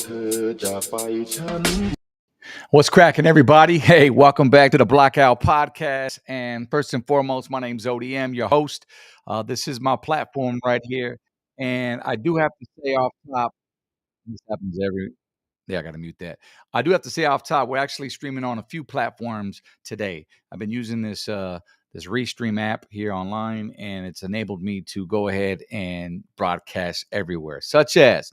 เธอจากไปฉัน What's cracking, everybody? Hey, welcome back to the Blackout Podcast. And first and foremost, my name's ODM, your host. This is my platform right here. And I do have to say off top, this happens every. Yeah, I got to mute that. I do have to say off top, we're actually streaming on a few platforms today. I've been using this Restream app here online, and it's enabled me to go ahead and broadcast everywhere, such as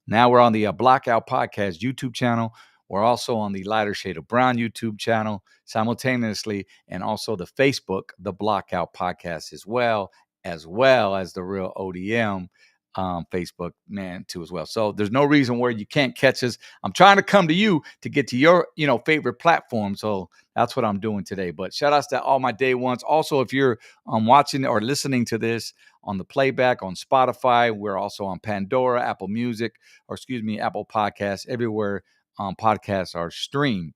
now we're on the Blackout Podcast YouTube channel. We're also on the Lighter Shade of Brown YouTube channel simultaneously, and also the Facebook, the Blackout Podcast as well as the Real ODM Facebook, man, too, as well. So there's no reason where you can't catch us. I'm trying to come to you to get to your, favorite platform. So that's what I'm doing today. But shout outs to all my day ones. Also, if you're watching or listening to this on the playback on Spotify, we're also on Pandora, Apple Music, Apple Podcasts, everywhere podcasts are streamed.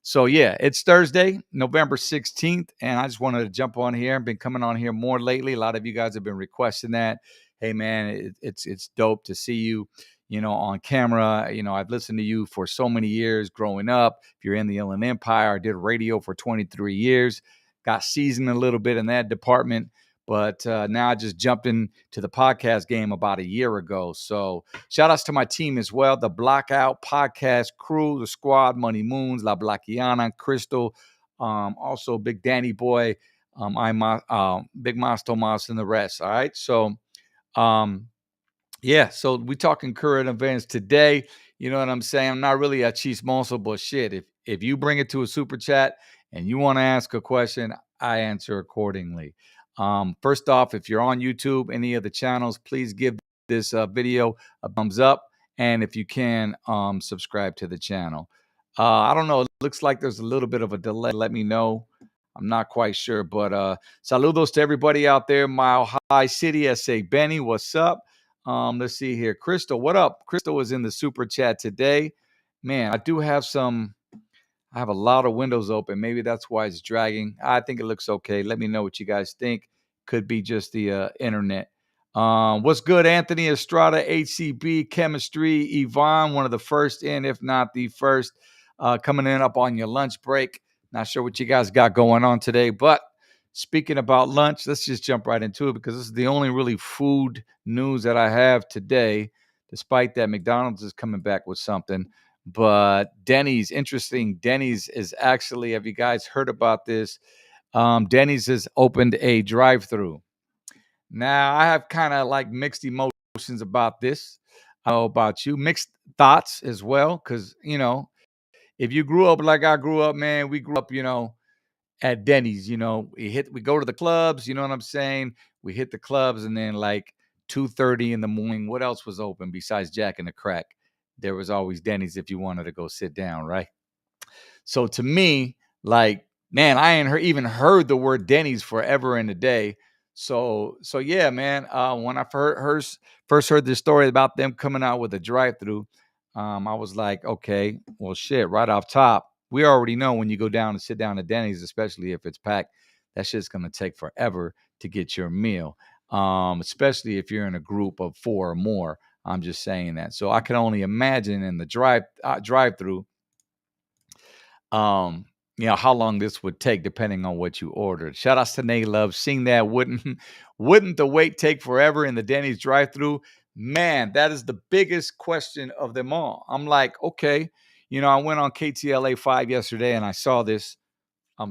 So yeah, it's Thursday, November 16th, and I just wanted to jump on here. I've been coming on here more lately. A lot of you guys have been requesting that. Hey man, it's dope to see you, on camera. I've listened to you for so many years growing up. If you're in the Inland Empire, I did radio for 23 years, got seasoned a little bit in that department. But now I just jumped into the podcast game about a year ago. So shout outs to my team as well. The Blackout Podcast crew, the squad, Money Moons, La Blackiana, Crystal, also Big Danny Boy, I'm Big Mas Tomas, and the rest. All right. So, so we talking current events today. You know what I'm saying? I'm not really a chismoso, but shit, if you bring it to a super chat and you want to ask a question, I answer accordingly. First off, if you're on YouTube, any of the channels, please give this video a thumbs up. And if you can, subscribe to the channel. I don't know. It looks like there's a little bit of a delay. Let me know. I'm not quite sure. But saludos to everybody out there. Mile High City, SA Benny, what's up? Let's see here. Crystal, what up? Crystal was in the super chat today. Man, I have a lot of windows open. Maybe that's why it's dragging. I think it looks okay. Let me know what you guys think. Could be just the internet. What's good, Anthony Estrada, HCB, Chemistry, Yvonne, one of the first in, if not the first, coming in up on your lunch break. Not sure what you guys got going on today, but speaking about lunch, let's just jump right into it because this is the only really food news that I have today, despite that McDonald's is coming back with something. But Denny's, interesting. Denny's is actually, have you guys heard about this? Denny's has opened a drive-thru. Now, I have kind of like mixed emotions about this. I don't know about you. Mixed thoughts as well. Because, if you grew up like I grew up, man, we grew up, at Denny's, we go to the clubs, you know what I'm saying? We hit the clubs and then like 2:30 in the morning, what else was open besides Jack and the Crack? There was always Denny's if you wanted to go sit down, right? So to me, like, man, I ain't even heard the word Denny's forever in a day. So yeah, man. When I first heard this story about them coming out with a drive-thru, I was like, okay, well, shit. Right off top, we already know when you go down and sit down at Denny's, especially if it's packed, that shit's gonna take forever to get your meal. Especially if you're in a group of 4 or more. I'm just saying that. So I can only imagine in the drive-thru, how long this would take depending on what you ordered. Shout outs to Nay Love. Seeing that wouldn't the wait take forever in the Denny's drive-thru? Man, that is the biggest question of them all. I'm like, okay, I went on KTLA 5 yesterday and I saw this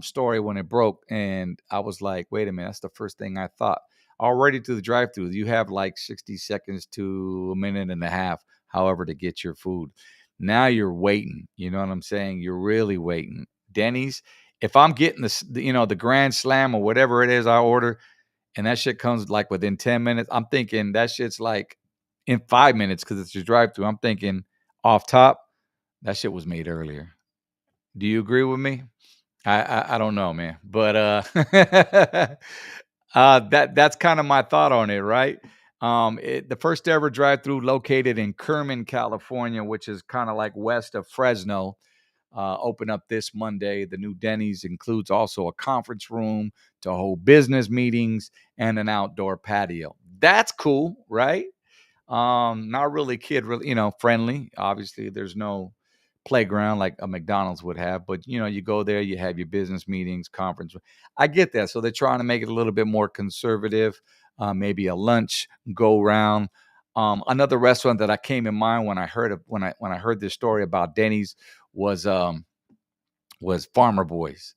story when it broke, and I was like, wait a minute, that's the first thing I thought. Already to the drive-thru, you have like 60 seconds to a minute and a half, however, to get your food. Now you're waiting. You know what I'm saying? You're really waiting. Denny's, if I'm getting the Grand Slam or whatever it is I order, and that shit comes like within 10 minutes, I'm thinking that shit's like in 5 minutes because it's your drive-thru. I'm thinking off top, that shit was made earlier. Do you agree with me? I don't know, man, but that's kind of my thought on it, right? The first ever drive-through located in Kerman, California, which is kind of like west of Fresno, open up this Monday. The new Denny's includes also a conference room to hold business meetings and an outdoor patio. That's cool, right? Not really friendly. Obviously, there's no playground like a McDonald's would have, but you go there, you have your business meetings, conference. I get that. So they're trying to make it a little bit more conservative, maybe a lunch go round. Another restaurant that I came in mind when I heard this story about Denny's was Farmer Boys.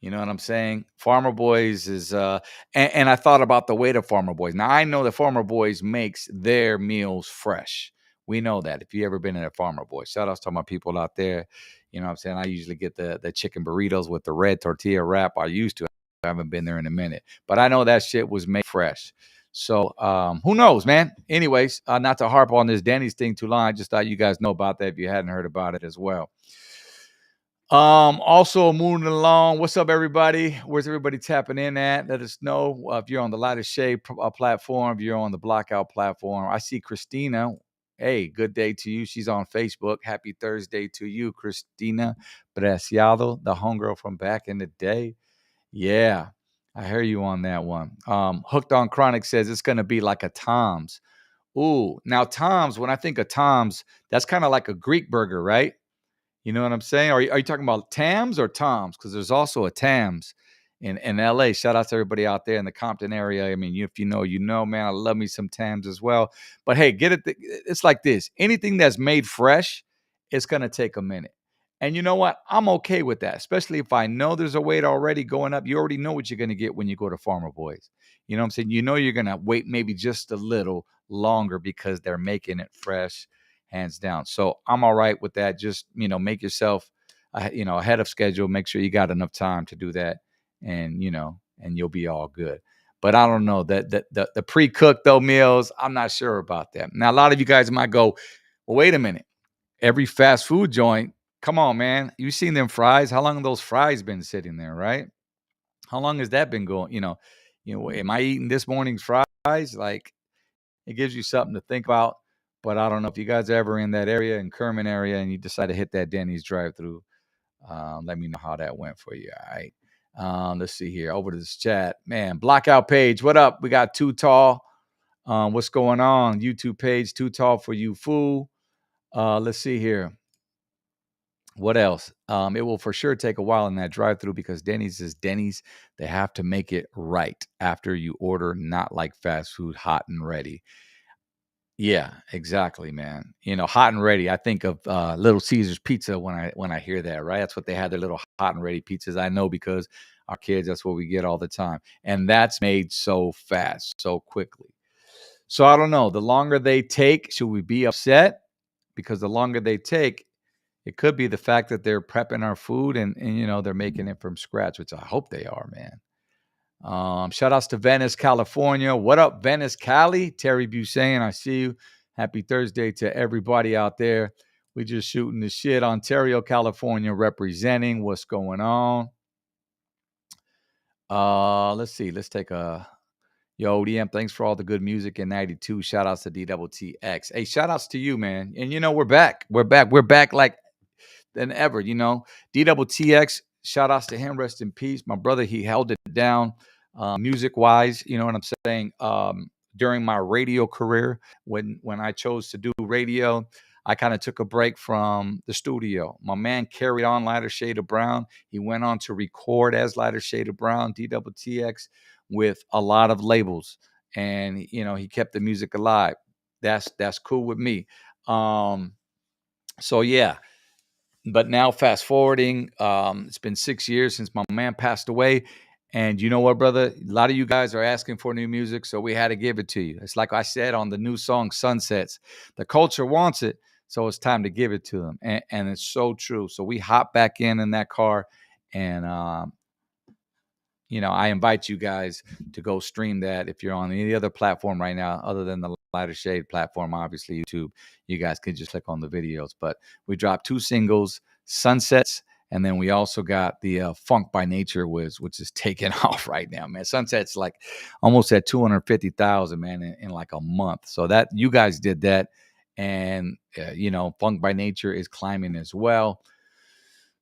You know what I'm saying? Farmer Boys is and I thought about the way to Farmer Boys. Now I know that Farmer Boys makes their meals fresh. We know that. If you ever been in a Farmer Boys, shout outs to my people out there. You know what I'm saying? I usually get the chicken burritos with the red tortilla wrap. I used to. I haven't been there in a minute. But I know that shit was made fresh. So who knows, man? Anyways, not to harp on this Denny's thing too long. I just thought you guys know about that if you hadn't heard about it as well. Also moving along. What's up, everybody? Where's everybody tapping in at? Let us know if you're on the Lighter Shade platform, if you're on the Blackout platform. I see Christina. Hey, good day to you. She's on Facebook. Happy Thursday to you, Christina Preciado, the homegirl from back in the day. Yeah, I hear you on that one. Hooked on Chronic says it's going to be like a Tom's. Ooh, now Tom's, when I think of Tom's, that's kind of like a Greek burger, right? You know what I'm saying? Are you talking about Tams or Toms? Because there's also a Tams in LA. Shout out to everybody out there in the Compton area. I mean, if you know, man, I love me some Tams as well. But hey, get it. It's like this. Anything that's made fresh, it's going to take a minute. And you know what? I'm okay with that, especially if I know there's a wait already going up. You already know what you're going to get when you go to Farmer Boys. You know what I'm saying? You know you're going to wait maybe just a little longer because they're making it fresh, hands down. So I'm all right with that. Just, make yourself, ahead of schedule. Make sure you got enough time to do that, and you'll be all good. But I don't know that the pre-cooked though meals, I'm not sure about that. Now, a lot of you guys might go, well, wait a minute. Every fast food joint, come on, man. You seen them fries? How long have those fries been sitting there, right? How long has that been going? Am I eating this morning's fries? Like, it gives you something to think about. But I don't know if you guys are ever in that area, in Kerman area, and you decide to hit that Denny's drive-thru. Let me know how that went for you. All right. Let's see here. Over to this chat. Man, Blackout page. What up? We got Too Tall. What's going on? YouTube page, Too Tall for You Fool. Let's see here. What else? It will for sure take a while in that drive-thru because Denny's is Denny's. They have to make it right after you order, not like fast food, hot and ready. Yeah, exactly, man. Hot and ready. I think of Little Caesars Pizza when I hear that, right? That's what they have, their little hot and ready pizzas. I know because our kids, that's what we get all the time. And that's made so fast, so quickly. So I don't know. The longer they take, should we be upset? Because the longer they take, it could be the fact that they're prepping our food and they're making it from scratch, which I hope they are, man. Shout outs to Venice, California. What up, Venice, Cali? Terry Busane, I see you. Happy Thursday to everybody out there. We just shooting the shit. Ontario, California, representing. What's going on? Let's see. Let's take a Yo, ODM, thanks for all the good music in 92. Shout outs to DWTX. Hey, shout outs to you, man. And we're back. We're back like than ever, DWTX, shout outs to him, rest in peace. My brother, he held it down music wise, you know what I'm saying? During my radio career, when I chose to do radio, I kind of took a break from the studio. My man carried on Lighter Shade of Brown. He went on to record as Lighter Shade of Brown, DWTX, with a lot of labels. And, he kept the music alive. That's cool with me. So yeah. But now fast forwarding, it's been 6 years since my man passed away. And you know what, brother? A lot of you guys are asking for new music, so we had to give it to you. It's like I said on the new song, Sunsets. The culture wants it, so it's time to give it to them. And it's so true. So we hop back in that car, and, I invite you guys to go stream that. If you're on any other platform right now, other than the Lighter Shade platform, obviously YouTube, you guys can just click on the videos. But we dropped 2 singles, Sunsets, and then we also got the Funk by Nature, which is taking off right now, man. Sunset's like almost at 250,000, man, in like a month. So that you guys did that, and Funk by Nature is climbing as well.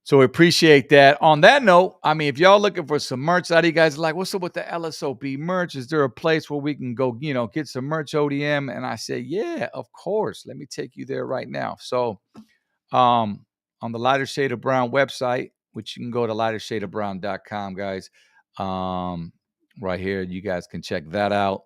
So we appreciate that. On that note, I mean, if y'all looking for some merch, a lot of you guys are like, what's up with the LSOB merch? Is there a place where we can go, get some merch ODM? And I said, yeah, of course. Let me take you there right now. So on the Lighter Shade of Brown website, which you can go to lightershadeofbrown.com, guys. Right here, you guys can check that out.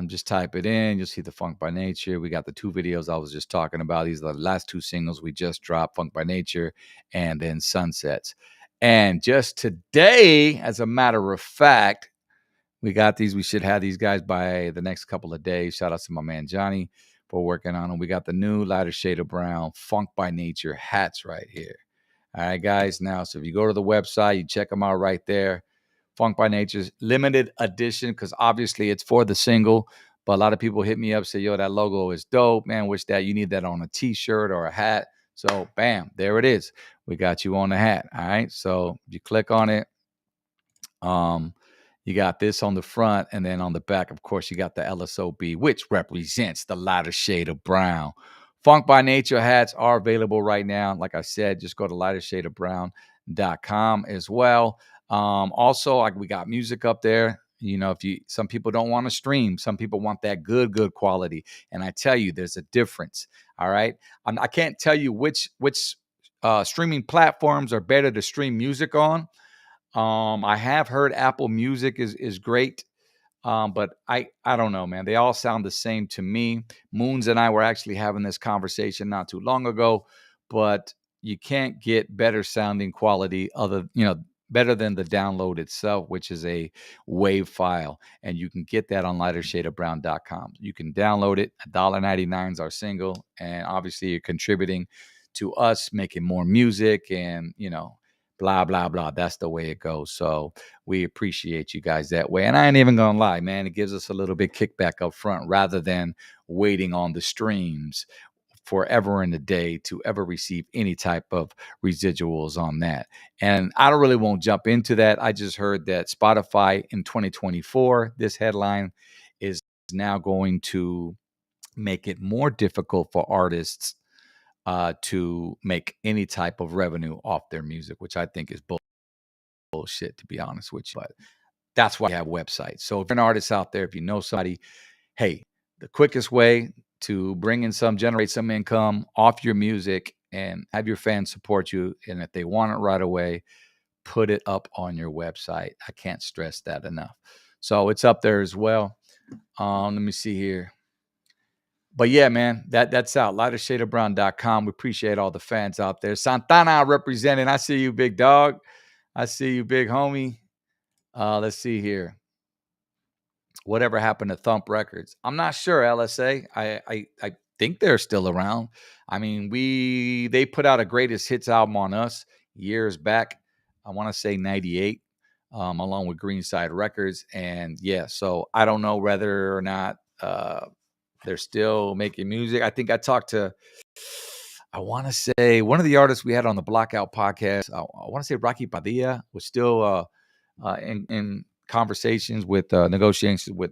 Just type it in. You'll see the Funk by Nature. We got the 2 videos I was just talking about. These are the last 2 singles we just dropped, Funk by Nature and then Sunsets. And just today, as a matter of fact, we got these. We should have these guys by the next couple of days. Shout out to my man Johnny for working on them. We got the new Lighter Shade of Brown Funk by Nature hats right here. All right, guys. Now, so if you go to the website, you check them out right there. Funk by Nature's limited edition, because obviously it's for the single. But a lot of people hit me up, say, yo, that logo is dope, man. Wish that you need that on a t-shirt or a hat. So bam, there it is. We got you on the hat. All right. So you click on it. You got this on the front, and then on the back, of course, you got the LSOB, which represents the lighter shade of brown. Funk by Nature hats are available right now. Like I said, just go to lightershadeofbrown.com as well. Also, like we got music up there. Some people don't want to stream, some people want that good quality. And I tell you, there's a difference. All right. I can't tell you which streaming platforms are better to stream music on. I have heard Apple Music is great. But I don't know, man. They all sound the same to me. Moons and I were actually having this conversation not too long ago, but you can't get better sounding quality better than the download itself, which is a WAV file. And you can get that on lightershadeofbrown.com. You can download it. $1.99 is our single. And obviously you're contributing to us making more music and, blah, blah, blah. That's the way it goes. So we appreciate you guys that way. And I ain't even going to lie, man. It gives us a little bit kickback up front rather than waiting on the streams forever in the day to ever receive any type of residuals on that. And I don't really won't jump into that. I just heard that Spotify in 2024, this headline is now going to make it more difficult for artists to make any type of revenue off their music, which I think is bullshit, to be honest with you. But that's why I have websites. So if you're an artist out there, if you know somebody, hey, the quickest way to generate some income off your music and have your fans support you, and if they want it right away, put it up on your website. I can't stress that enough. So it's up there as well. Let me see here. But yeah, man, that's out. Lightershadeofbrown.com. We appreciate all the fans out there. Santana representing. I see you, big dog. I see you, big homie. Let's see here. Whatever happened to Thump Records? I'm not sure, LSA. I think they're still around. I mean, they put out a greatest hits album on us years back. I want to say 98, along with Greenside Records. And yeah, so I don't know whether or not they're still making music. I think I talked to, I want to say one of the artists we had on the Blockout podcast. I want to say Rocky Padilla was still in conversations with negotiations with,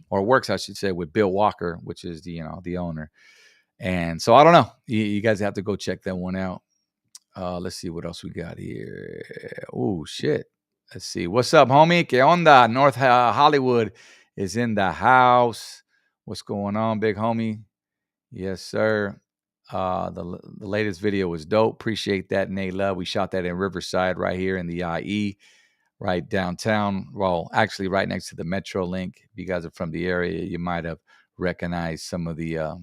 or works, I should say, with Bill Walker, which is the owner. And so I don't know. You guys have to go check that one out. Let's see what else we got here. Oh shit. Let's see. What's up, homie? Que onda? North Hollywood is in the house. What's going on, big homie? Yes, sir. The latest video was dope. Appreciate that, Nate Love. We shot that in Riverside right here in the IE, right downtown. Well, actually right next to the Metro Link. If you guys are from the area, you might have recognized some of the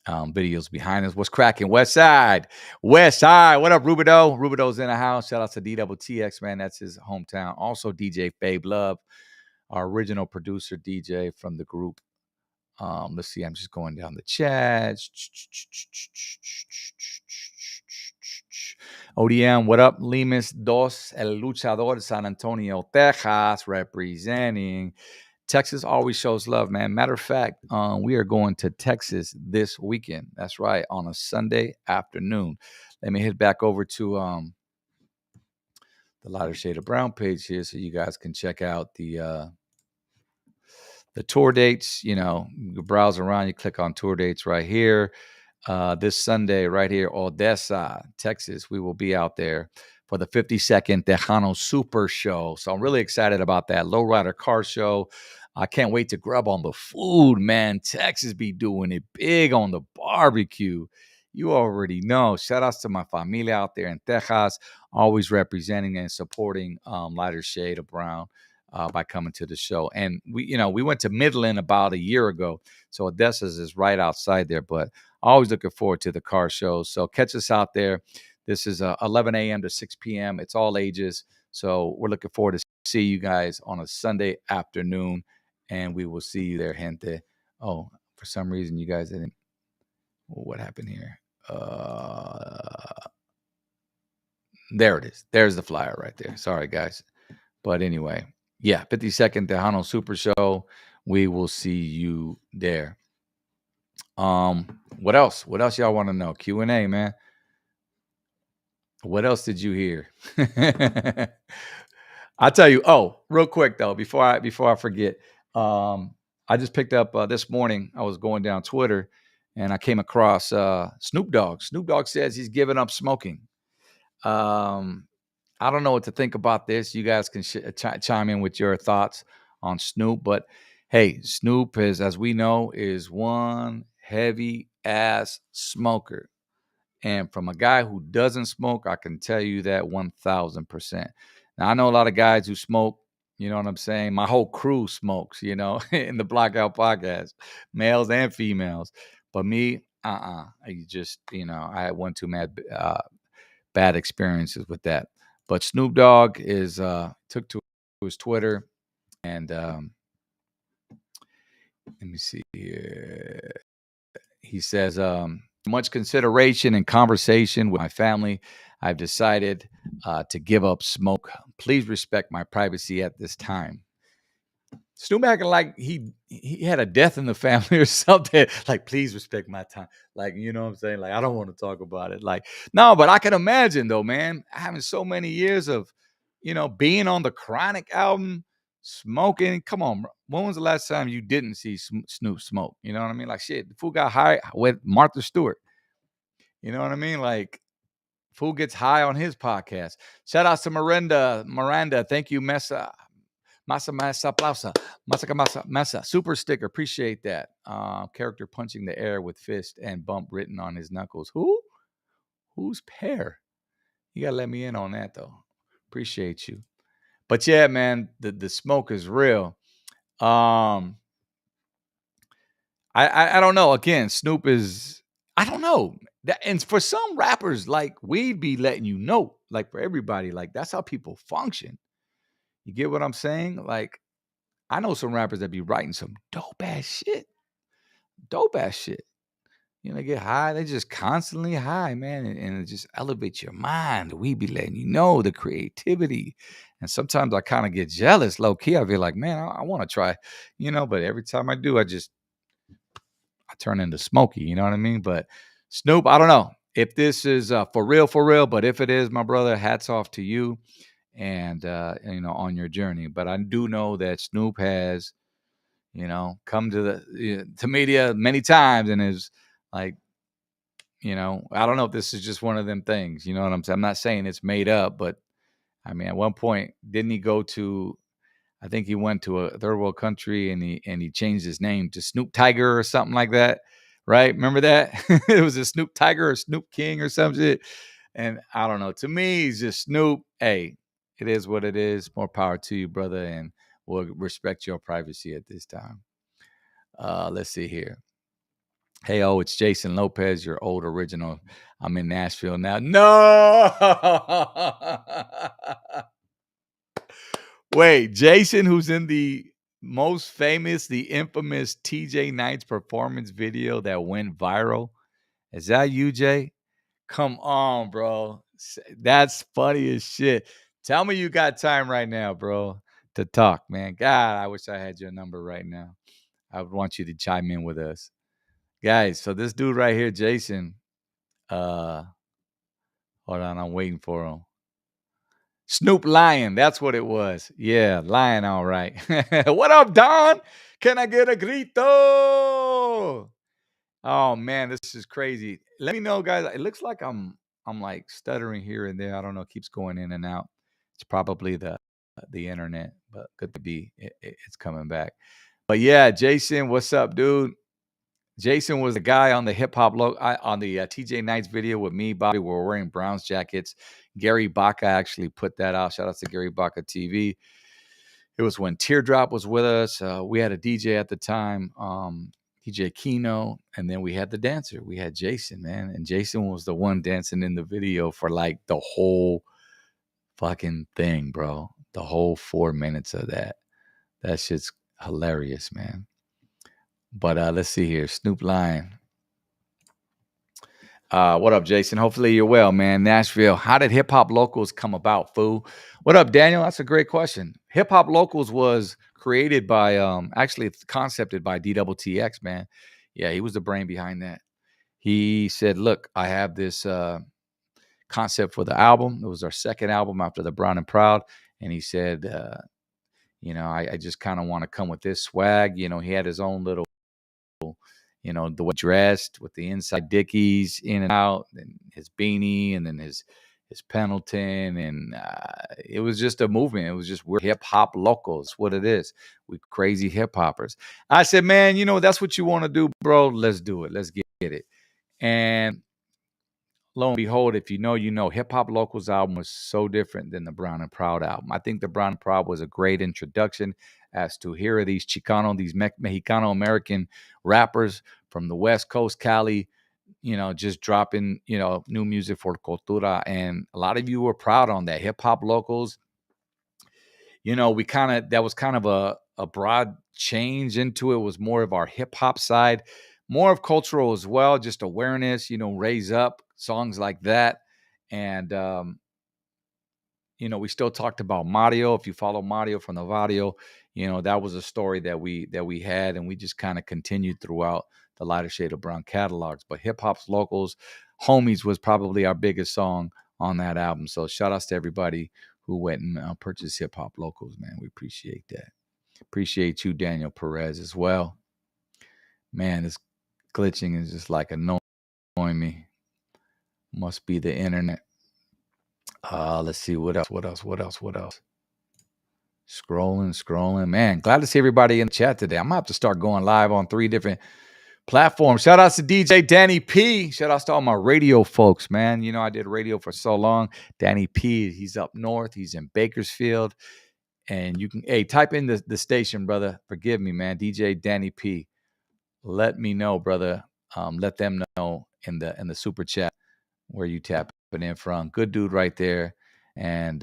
videos behind us. What's cracking? West Side. What up, Rubido? Rubido's in the house. Shout out to DWTX, man. That's his hometown. Also, DJ Babe Love, our original producer DJ from the group. Let's see. I'm just going down the chat. ODM, what up? Limes Dos, El Luchador, San Antonio, Texas, representing. Texas always shows love, man. Matter of fact, we are going to Texas this weekend. That's right, on a Sunday afternoon. Let me head back over to the Lighter Shade of Brown page here so you guys can check out the tour dates. You browse around, you click on tour dates right here. this Sunday right here, Odessa, Texas. We will be out there for the 52nd Tejano Super Show. So I'm really excited about that lowrider car show. I can't wait to grub on the food, man. Texas be doing it big on the barbecue. You already know. Shout outs to my familia out there in Texas, always representing and supporting Lighter Shade of Brown by coming to the show. And we went to Midland about a year ago. So Odessa's is right outside there, but always looking forward to the car shows. So catch us out there. This is 11 a.m. to 6 p.m. It's all ages. So we're looking forward to see you guys on a Sunday afternoon. And we will see you there, gente. Oh, for some reason, you guys didn't. What happened here? There it is. There's the flyer right there. Sorry, guys. But anyway, yeah, 52nd Tejano Super Show. We will see you there. What else? What else y'all want to know? Q&A, man. What else did you hear? I'll tell you. Oh, real quick though, before I forget, I just picked up this morning. I was going down Twitter, and I came across Snoop Dogg. Snoop Dogg says he's giving up smoking. I don't know what to think about this. You guys can chime in with your thoughts on Snoop. But hey, Snoop is, as we know, is one heavy ass smoker. And from a guy who doesn't smoke, I can tell you that 1000%. Now, I know a lot of guys who smoke, you know what I'm saying? My whole crew smokes, in the Blackout Podcast, males and females. But me, I just, I had one too bad experiences with that. But Snoop Dogg is took to his Twitter, and let me see here. He says, much consideration and conversation with my family, I've decided to give up smoke. Please respect my privacy at this time. Snoop acting like he had a death in the family or something. Like, please respect my time. Like, you know what I'm saying? Like, I don't want to talk about it. Like, no, but I can imagine though, man, having so many years of, being on the Chronic album, smoking. Come on, bro. When was the last time you didn't see Snoop smoke? You know what I mean? Like, shit, the fool got high with Martha Stewart. You know what I mean? Like, fool gets high on his podcast. Shout out to Miranda. Thank you, Mesa Plausa. Masa. Super sticker. Appreciate that. Character punching the air with fist and bump written on his knuckles. Who? Who's Pear? You gotta let me in on that though. Appreciate you. But yeah, man, the smoke is real. I don't know. Again, Snoop is, I don't know. And for some rappers, like, we'd be letting you know, like, for everybody, like, that's how people function. You get what I'm saying? Like, I know some rappers that be writing some dope ass shit. They get high. They just constantly high, man. And it just elevates your mind. We be letting you know the creativity. And sometimes I kind of get jealous, low key. I be like, man, I want to try, but every time I do, I turn into Smokey. You know what I mean? But Snoop, I don't know if this is for real. But if it is, my brother, hats off to you and, on your journey. But I do know that Snoop has, come to the media many times and is like, I don't know if this is just one of them things. You know what I'm saying? I'm not saying it's made up, but I mean, at one point, didn't he go to, I think he went to a third world country and he changed his name to Snoop Tiger or something like that. Right? Remember that? It was a Snoop Tiger or Snoop King or some shit. And I don't know. To me, he's just Snoop. Hey, it is what it is. More power to you, brother. And we'll respect your privacy at this time. Let's see here. Hey, it's Jason Lopez, your old original. I'm in Nashville now. No! Wait, Jason, who's in the most famous, the infamous TJ Knights performance video that went viral. Is that you, Jay? Come on, bro. That's funny as shit. Tell me you got time right now, bro, to talk, man. God, I wish I had your number right now. I would want you to chime in with us. Guys, so this dude right here, Jason, hold on, I'm waiting for him. Snoop Lion, that's what it was. Yeah, Lion, all right. What up, Don? Can I get a grito? Oh man, this is crazy. Let me know, guys. It looks like I'm like stuttering here and there. I don't know. It keeps going in and out. It's probably the internet, but could be it's coming back. But yeah, Jason, what's up, dude? Jason was the guy on the hip hop on the TJ Knights video with me, Bobby. We were wearing Browns jackets. Gary Baca actually put that out. Shout out to Gary Baca TV. It was when Teardrop was with us. We had a DJ at the time, DJ Kino, and then we had the dancer. We had Jason, man, and Jason was the one dancing in the video for like the whole fucking thing, bro. The whole 4 minutes of that. That shit's hilarious, man. But let's see here. Snoop Lion. What up, Jason? Hopefully you're well, man. Nashville. How did hip hop locals come about, fool? What up, Daniel? That's a great question. Hip hop locals was created by, actually, it's concepted by DTTX, man. Yeah, he was the brain behind that. He said, "Look, I have this concept for the album. It was our second album after the Brown and Proud." And he said, I just kind of want to come with this swag. You know, he had his own little, the way dressed with the inside dickies in and out, and his beanie, and then his Pendleton, and it was just a movement. It was just, we're hip hop locals. What it is, we crazy hip hoppers. I said, man, that's what you want to do, bro. Let's do it. Let's get it. And lo and behold, if you know, Hip Hop Locals album was so different than the Brown and Proud album. I think the Brown and Proud was a great introduction as to, here are these Chicano, these Mexicano-American rappers from the West Coast, Cali, just dropping, new music for cultura. And a lot of you were proud on that. Hip Hop Locals, that was kind of a broad change into it. Was more of our hip hop side, more of cultural as well, just awareness, raise up, songs like that. And, we still talked about Mario. If you follow Mario from the Vario, that was a story that we had, and we just kind of continued throughout the Lighter Shade of Brown catalogs. But Hip Hop's Locals, Homies was probably our biggest song on that album. So shout outs to everybody who went and purchased Hip Hop Locals, man. We appreciate that. Appreciate you, Daniel Perez, as well. Man, this glitching is just like annoying me. Must be the internet. Let's see what else. Scrolling. Man, glad to see everybody in the chat today. I'm gonna have to start going live on 3 different platforms. Shout outs to DJ Danny P. Shout outs to all my radio folks, man. I did radio for so long. Danny P, he's up north. He's in Bakersfield. And you can, type in the station, brother. Forgive me, man. DJ Danny P. Let me know, brother. Let them know in the super chat where you tapping in from. Good dude right there. And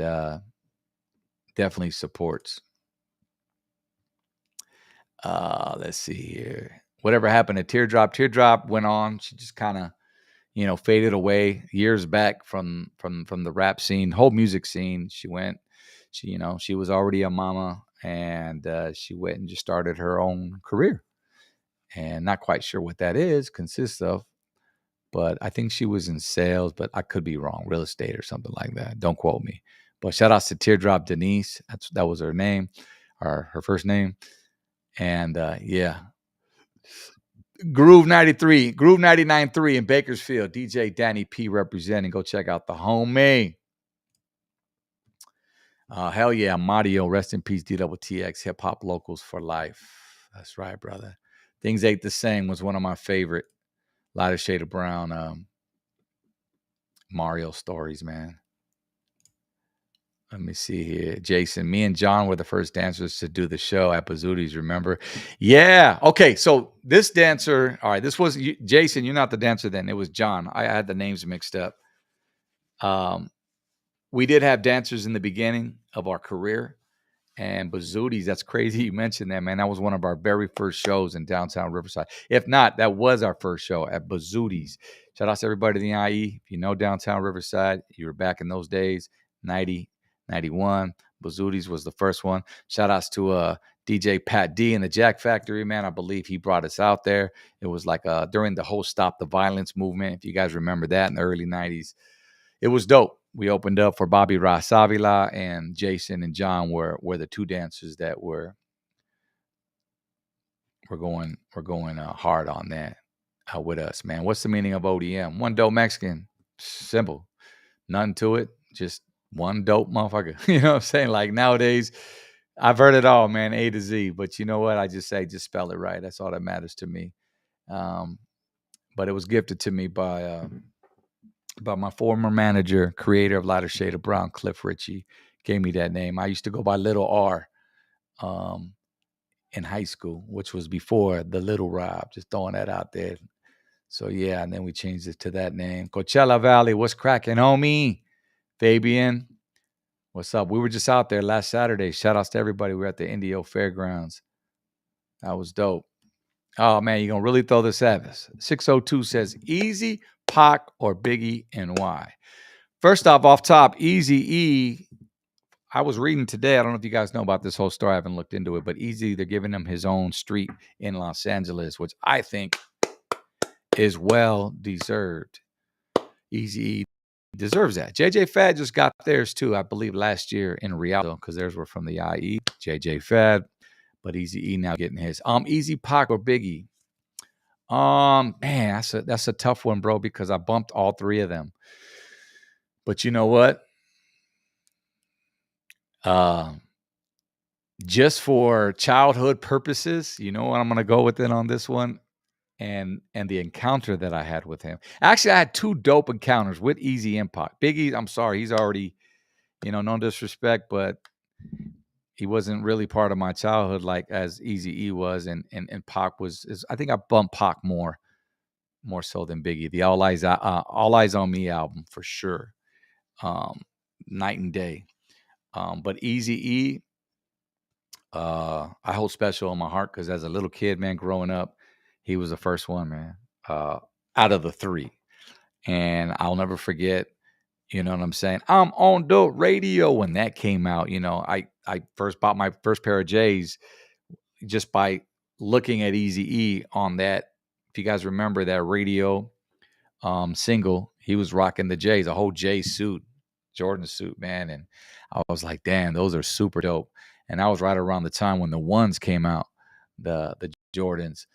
definitely supports. Let's see here. Whatever happened to Teardrop? Teardrop went on. She just kind of, faded away years back from the rap scene, whole music scene. She was already a mama, and she went and just started her own career. And not quite sure what that consists of, but I think she was in sales, but I could be wrong, real estate or something like that. Don't quote me. But shout outs to Teardrop Denise. That was her name, or her first name. And yeah. Groove 93, Groove 99.3 in Bakersfield. DJ Danny P representing. Go check out the homie. Hell yeah, Mario. Rest in peace, DTTX. Hip Hop Locals for life. That's right, brother. Things Ain't the Same was one of my favorite Lighter Shade of Brown Mario stories, man. Let me see here. Jason, me and John were the first dancers to do the show at Bazooties, remember? Yeah. Okay, so this dancer, all right, this was Jason. You're not the dancer then. It was John. I had the names mixed up. We did have dancers in the beginning of our career. And Bazooties, that's crazy you mentioned that, man. That was one of our very first shows in downtown Riverside. If not, that was our first show at Bazooties. Shout out to everybody in the IE. If you know downtown Riverside, you were back in those days, 90, 91. Bazooties was the first one. Shout outs to DJ Pat D in the Jack Factory, man. I believe he brought us out there. It was like during the whole Stop the Violence movement, if you guys remember that in the early 90s. It was dope. We opened up for Bobby Rasavila, and Jason and John were the 2 dancers that were going hard on that. with us, man. What's the meaning of ODM? One dope Mexican. Simple. Nothing to it. Just one dope motherfucker. You know what I'm saying? Like nowadays, I've heard it all, man, A to Z. But you know what? I just say, just spell it right. That's all that matters to me. But it was gifted to me by my former manager, creator of Lighter Shade of Brown, Cliff Ritchie, gave me that name. I used to go by Little R in high school, which was before the Little Rob. Just throwing that out there. So yeah, and then we changed it to that name. Coachella Valley, what's cracking, homie? Fabian, what's up? We were just out there last Saturday. Shout outs to everybody. We were at the Indio Fairgrounds. That was dope. Oh man, you're gonna really throw this at us. 602 says Eazy, Pac, or Biggie, and why? First off top, Eazy-E. I was reading today. I don't know if you guys know about this whole story. I haven't looked into it, but Eazy, they're giving him his own street in Los Angeles, which I think is well deserved. Eazy-E deserves that. JJ Fad just got theirs too, I believe, last year in Rialto, because theirs were from the IE. JJ Fad, but Eazy-E now getting his. Eazy, Pac, or Biggie? Man, that's a tough one, bro, because I bumped all three of them. But you know what? Just for childhood purposes, you know what? I'm gonna go with it on this one. And the encounter that I had with him. Actually, I had two dope encounters with Eazy and Pac. Biggie, I'm sorry, he's already, no disrespect, but he wasn't really part of my childhood like as Eazy-E was, and Pac was. I think I bumped Pac more so than Biggie. The All Eyes on Me album for sure, night and day. But Eazy-E, I hold special in my heart because as a little kid, man, growing up, he was the first one, man, out of the three. And I'll never forget, you know what I'm saying? I'm on the radio when that came out. I first bought my first pair of J's just by looking at Eazy-E on that. If you guys remember that radio single, he was rocking the J's, a whole J suit, Jordan suit, man. And I was like, damn, those are super dope. And that was right around the time when the ones came out, the Jordans.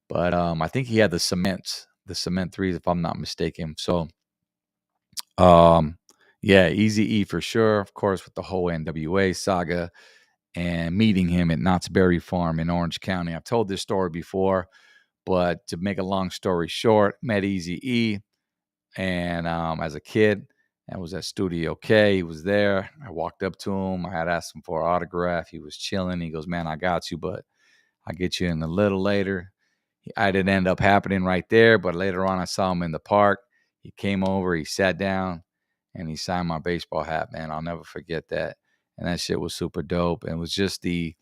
But I think he had the cement threes, if I'm not mistaken. So, yeah, Eazy-E for sure. Of course, with the whole NWA saga and meeting him at Knott's Berry Farm in Orange County. I've told this story before, but to make a long story short, met Eazy-E, and as a kid, I was at Studio K. He was there. I walked up to him. I had asked him for an autograph. He was chilling. He goes, "Man, I got you, but I'll get you in a little later." I didn't end up happening right there, but later on I saw him in the park. He came over, he sat down, and he signed my baseball hat, man. I'll never forget that. And that shit was super dope. And it was just the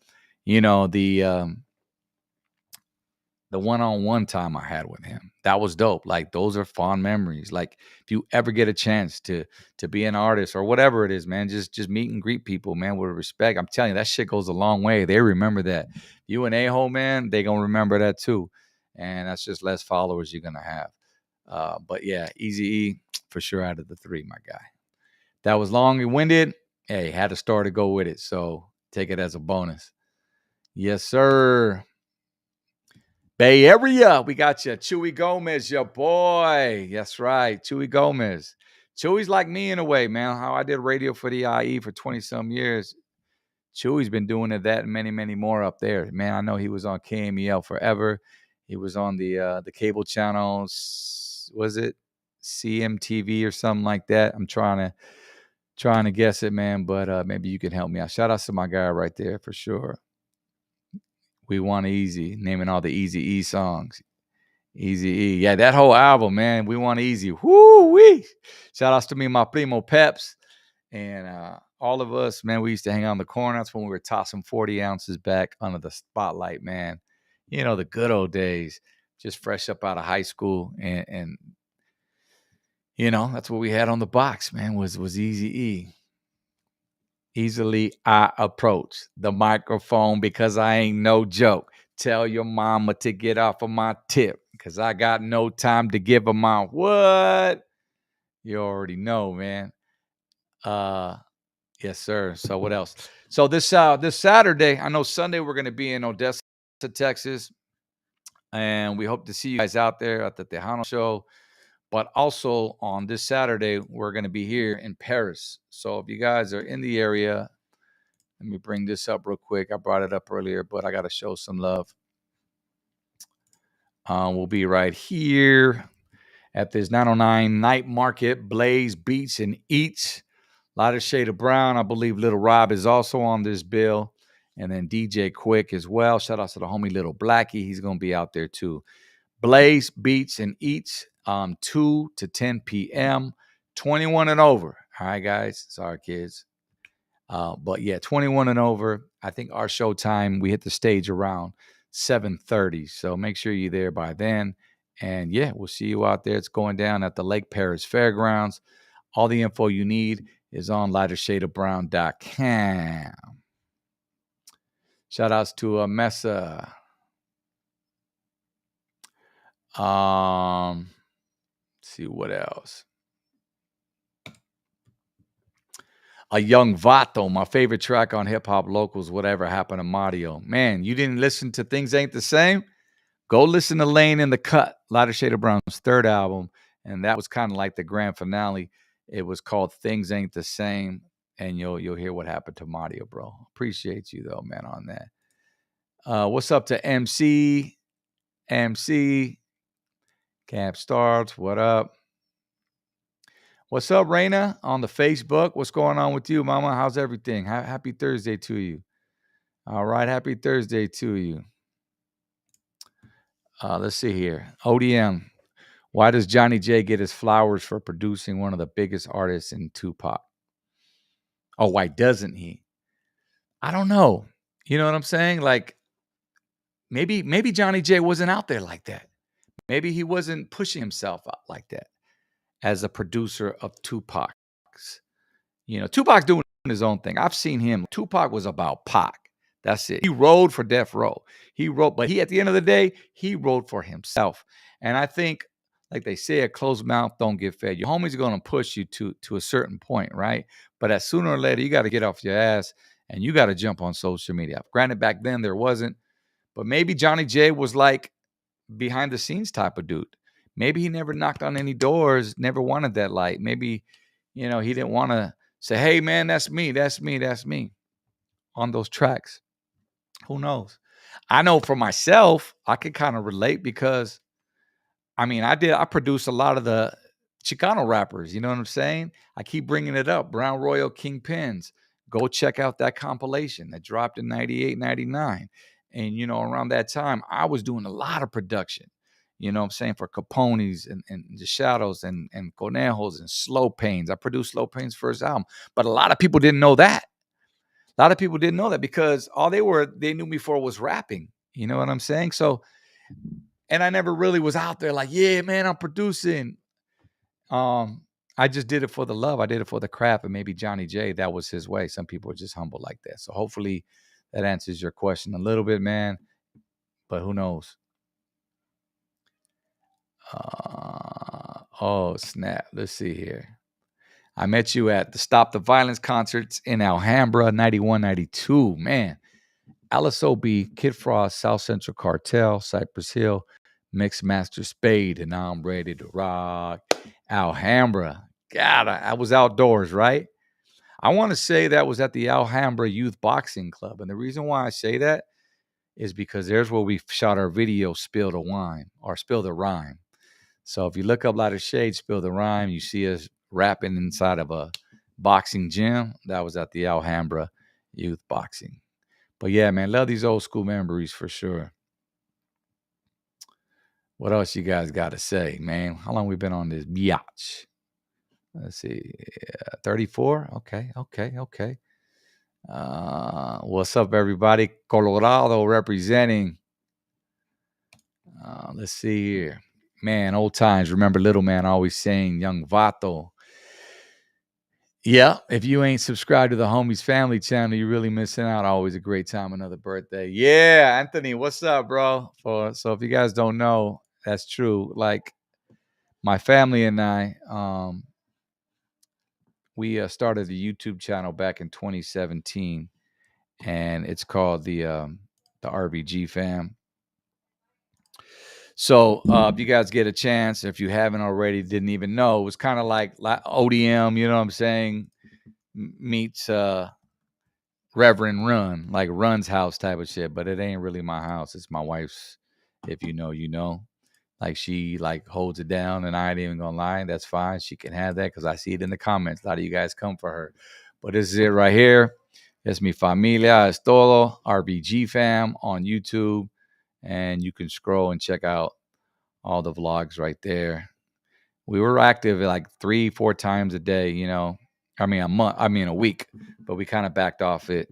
one-on-one time I had with him. That was dope. Like, those are fond memories. Like, if you ever get a chance to be an artist or whatever it is, man, just meet and greet people, man, with respect. I'm telling you, that shit goes a long way. They remember that. You an a-hole, man, they gonna remember that too. And that's just less followers you're gonna have. But yeah, Eazy-E for sure out of the three, my guy. That was long and winded. Hey, had a story to go with it, so take it as a bonus. Yes, sir. Bay Area, we got you. Chewy Gomez, your boy. That's right, Chewy Gomez. Chewy's like me in a way, man. How I did radio for the IE for 20-some years. Chewy's been doing it that and many, many more up there. Man, I know he was on KMEL forever. He was on the cable channels. Was it CMTV or something like that? I'm trying to guess it, man, but maybe you can help me out. Shout out to my guy right there for sure. We Want Easy, naming all the Eazy-E songs. Eazy-E. Yeah, that whole album, man. We Want Easy. Woo-wee. Shout outs to me, my primo Peps. And all of us, man, we used to hang out in the corner. That's when we were tossing 40 ounces back under the spotlight, man. You know, the good old days. Just fresh up out of high school. And you know, that's what we had on the box, man, was Eazy-E. Easily I approach the microphone because I ain't no joke. Tell your mama to get off of my tip because I got no time to give her my what? You already know, man. Yes, sir. So what else? So this Saturday, I know Sunday we're going to be in Odessa, Texas. And we hope to see you guys out there at the Tejano show. But also on this Saturday, we're going to be here in Paris. So if you guys are in the area, let me bring this up real quick. I brought it up earlier, but I got to show some love. We'll be right here at this 909 Night Market, Blaze Beats and Eats. Lighter shade of brown. I believe Little Rob is also on this bill. And then DJ Quick as well. Shout out to the homie Little Blackie. He's going to be out there too. Blaze Beats and Eats, 2 to 10 p.m., 21 and over. All right, guys. Sorry, kids. But yeah, 21 and over. I think our show time, we hit the stage around 7:30. So make sure you're there by then. And yeah, we'll see you out there. It's going down at the Lake Paris Fairgrounds. All the info you need is on lightershadeofbrown.com. Shout outs to Mesa. Let's see what else. A Young Vato, my favorite track on Hip Hop Locals, Whatever Happened to Mario. Man, you didn't listen to Things Ain't the Same? Go listen to Lane in the Cut, Lighter Shade of Brown's third album. And that was kind of like the grand finale. It was called Things Ain't the Same. And you'll hear what happened to Mario, bro. Appreciate you, though, man, on that. What's up to MC? MC. Camp Starts, what up? What's up, Raina, on the Facebook? What's going on with you, mama? How's everything? Happy Thursday to you. All right, happy Thursday to you. Let's see here. ODM. Why does Johnny J get his flowers for producing one of the biggest artists in Tupac? Oh, why doesn't he? I don't know. You know what I'm saying? Like, maybe Johnny J wasn't out there like that. Maybe he wasn't pushing himself out like that as a producer of Tupac's. You know, Tupac's doing his own thing. I've seen him. Tupac was about Pac. That's it. He rode for Death Row. He wrote, but at the end of the day, he wrote for himself. And I think, like they say, a closed mouth don't get fed. Your homies are going to push you to a certain point, right? But as sooner or later, you got to get off your ass and you got to jump on social media. Granted, back then there wasn't, but maybe Johnny J was like behind the scenes type of dude. Maybe he never knocked on any doors, never wanted that light. Maybe, he didn't want to say, hey, man, that's me on those tracks. Who knows? I know for myself, I could kind of relate because, I produced a lot of the Chicano rappers. You know what I'm saying? I keep bringing it up. Brown Royal Kingpins. Go check out that compilation that dropped in 98, 99. And, around that time, I was doing a lot of production. You know what I'm saying? For Capone's and the Shadows and Conejos and Slow Pains. I produced Slow Pains' first album. But a lot of people didn't know that. A lot of people didn't know that because all they knew me for was rapping. You know what I'm saying? So, and I never really was out there like, yeah, man, I'm producing. I just did it for the love. I did it for the craft. And maybe Johnny J, that was his way. Some people are just humble like that. So hopefully that answers your question a little bit, man. But who knows? Oh, snap. Let's see here. I met you at the Stop the Violence concerts in Alhambra, 91, 92. Man, Alice O.B., Kid Frost, South Central Cartel, Cypress Hill, Mixed Master Spade, and now I'm ready to rock. Alhambra. God, I was outdoors, right? I want to say that was at the Alhambra Youth Boxing Club. And the reason why I say that is because there's where we shot our video, Spill the Wine, or Spill the Rhyme. So if you look up Lighter Shade, Spill the Rhyme, you see us rapping inside of a boxing gym. That was at the Alhambra Youth Boxing. But yeah, man, love these old school memories for sure. What else you guys got to say, man? How long we been on this biatch? Let's see, 34. Okay. What's up, everybody? Colorado representing. Let's see here. Man, old times. Remember Little Man always saying Young Vato. Yeah, if you ain't subscribed to the Homies Family channel, you're really missing out. Always a great time, another birthday. Yeah, Anthony, what's up, bro? So if you guys don't know, that's true. Like my family and I, we started a YouTube channel back in 2017, and it's called the RVG Fam. So if you guys get a chance, if you haven't already, didn't even know, it was kind of like ODM, you know what I'm saying, meets Reverend Run, like Run's house type of shit. But it ain't really my house. It's my wife's. If you know, you know. Like she like holds it down, and I ain't even gonna lie. That's fine. She can have that because I see it in the comments. A lot of you guys come for her. But this is it right here. Es mi familia, es todo. RVG Fam on YouTube. And you can scroll and check out all the vlogs right there. We were active like 3-4 times a day, you know. A week, but we kind of backed off it.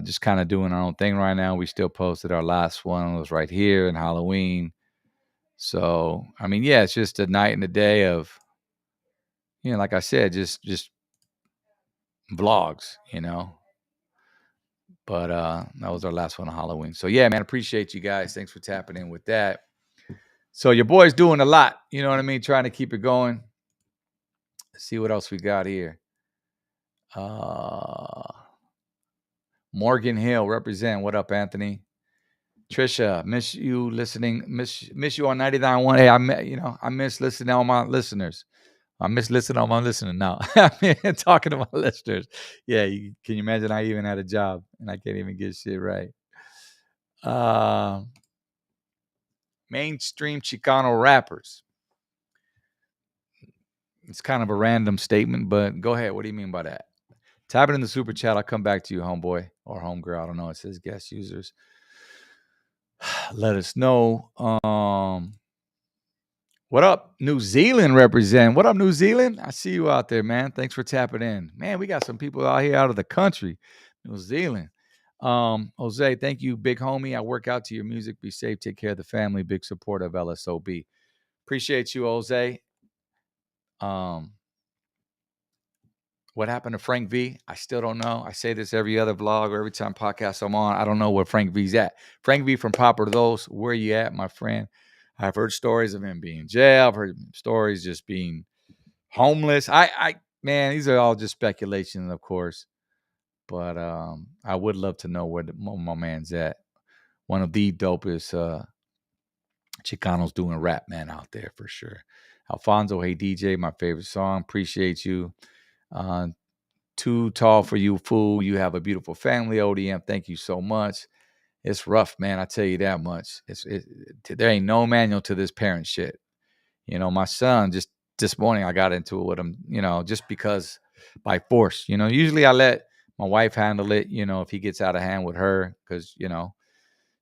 Just kind of doing our own thing right now. We still posted our last one. It was right here in Halloween. So, I mean, yeah, it's just a night and a day of, you know, like I said, just vlogs, you know. But that was our last one on Halloween. So yeah, man, appreciate you guys. Thanks for tapping in with that. So your boy's doing a lot, you know what I mean? Trying to keep it going. Let's see what else we got here. Morgan Hill represent. What up, Anthony? Trisha, miss you listening. Miss you on 99.1. Hey, I miss listening to all my listeners. I miss listening to all my listeners now. I mean, talking to my listeners. Yeah, can you imagine? I even had a job and I can't even get shit right. Mainstream Chicano rappers. It's kind of a random statement, but go ahead. What do you mean by that? Type it in the super chat. I'll come back to you, homeboy or homegirl. I don't know. It says guest users. Let us know. What up, New Zealand represent? What up, New Zealand? I see you out there, man. Thanks for tapping in. Man, we got some people out here out of the country. New Zealand. Jose, thank you, big homie. I work out to your music. Be safe. Take care of the family. Big support of LSOB. Appreciate you, Jose. What happened to Frank V? I still don't know. I say this every other vlog or every time podcast I'm on. I don't know where Frank V's at. Frank V from Proper to Those. Where you at, my friend? I've heard stories of him being in jail. I've heard stories just being homeless. Man, these are all just speculation, of course. But I would love to know where my man's at. One of the dopest Chicanos doing rap, man, out there for sure. Alfonso, hey DJ, my favorite song. Appreciate you. Too tall for you, fool. You have a beautiful family, ODM. Thank you so much. It's rough, man. I tell you that much. There ain't no manual to this parent shit. You know, my son, just this morning I got into it with him, you know, just because by force. You know, usually I let my wife handle it, you know, if he gets out of hand with her, because, you know,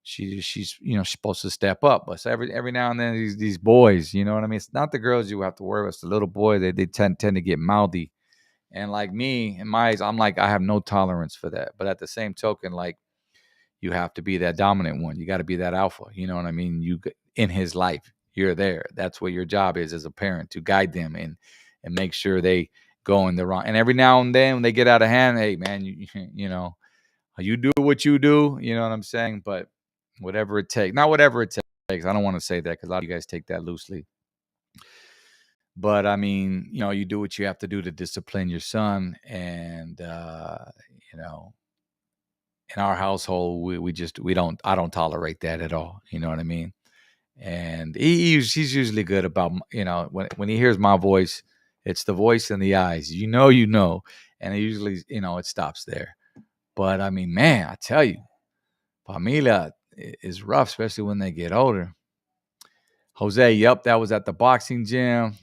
she's supposed to step up. But so every now and then these boys, you know what I mean? It's not the girls you have to worry about, it's the little boys. They tend to get mouthy. And like me, in my eyes, I'm like, I have no tolerance for that. But at the same token, like, you have to be that dominant one. You got to be that alpha. You know what I mean? You in his life, you're there. That's what your job is as a parent, to guide them and make sure they go in the wrong. And every now and then when they get out of hand, hey man, you do what you do. You know what I'm saying? But whatever it takes, not whatever it takes. I don't want to say that because a lot of you guys take that loosely. But I mean, you do what you have to do to discipline your son. And, in our household, I don't tolerate that at all. You know what I mean? And he's usually good about, when he hears my voice, it's the voice and the eyes, and it usually, it stops there. But I mean, man, I tell you, familia is rough, especially when they get older. Jose, yep, that was at the boxing gym.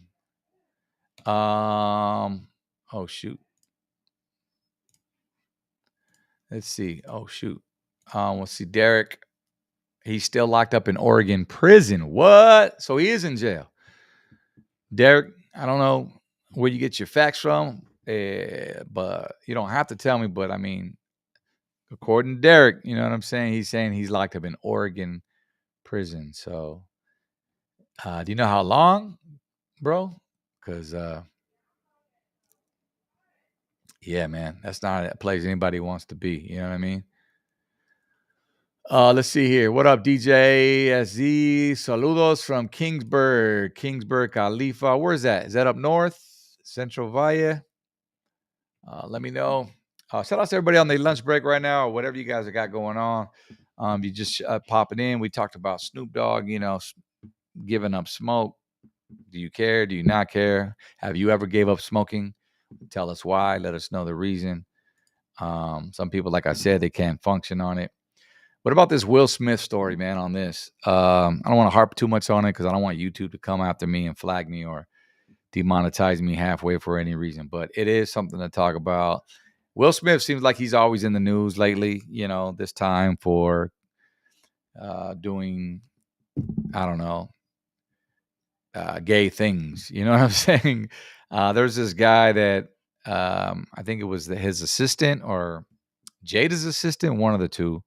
Oh shoot. Let's see. Oh shoot. Let's see. Derek. He's still locked up in Oregon prison. What? So he is in jail. Derek, I don't know where you get your facts from, but you don't have to tell me. But I mean, according to Derek, you know what I'm saying? He's saying he's locked up in Oregon prison. So, do you know how long, bro? Because, yeah, man, that's not a place anybody wants to be. You know what I mean? Let's see here. What up, DJ SZ? Saludos from Kingsburg, Khalifa. Where's that? Is that up north? Central Valle? Let me know. Shout out to everybody on the lunch break right now, or whatever you guys have got going on. You just pop it in. We talked about Snoop Dogg, giving up smoke. Do you care? Do you not care? Have you ever gave up smoking? Tell us why. Let us know the reason. Some people, like I said, they can't function on it. What about this Will Smith story, man, on this? I don't want to harp too much on it because I don't want YouTube to come after me and flag me or demonetize me halfway for any reason. But it is something to talk about. Will Smith seems like he's always in the news lately, this time for doing, I don't know, gay things. You know what I'm saying? There's this guy that I think it was his assistant or Jada's assistant, one of the two,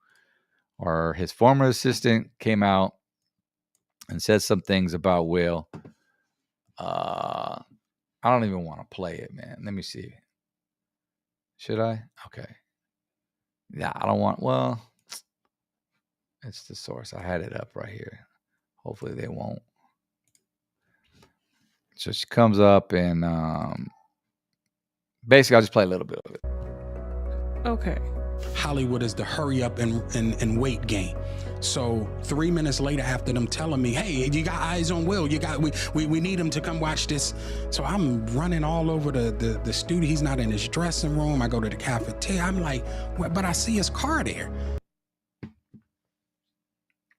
or his former assistant came out and said some things about Will. I don't even want to play it, man. Let me see. Should I? Okay. Yeah, I don't want. Well, it's the source. I had it up right here. Hopefully they won't. So she comes up and basically I'll just play a little bit of it. Okay. Hollywood is the hurry up and wait game. So 3 minutes later, after them telling me, hey, you got eyes on Will, we need him to come watch this. So I'm running all over the studio. He's not in his dressing room. I go to the cafeteria. I'm like, well, but I see his car there.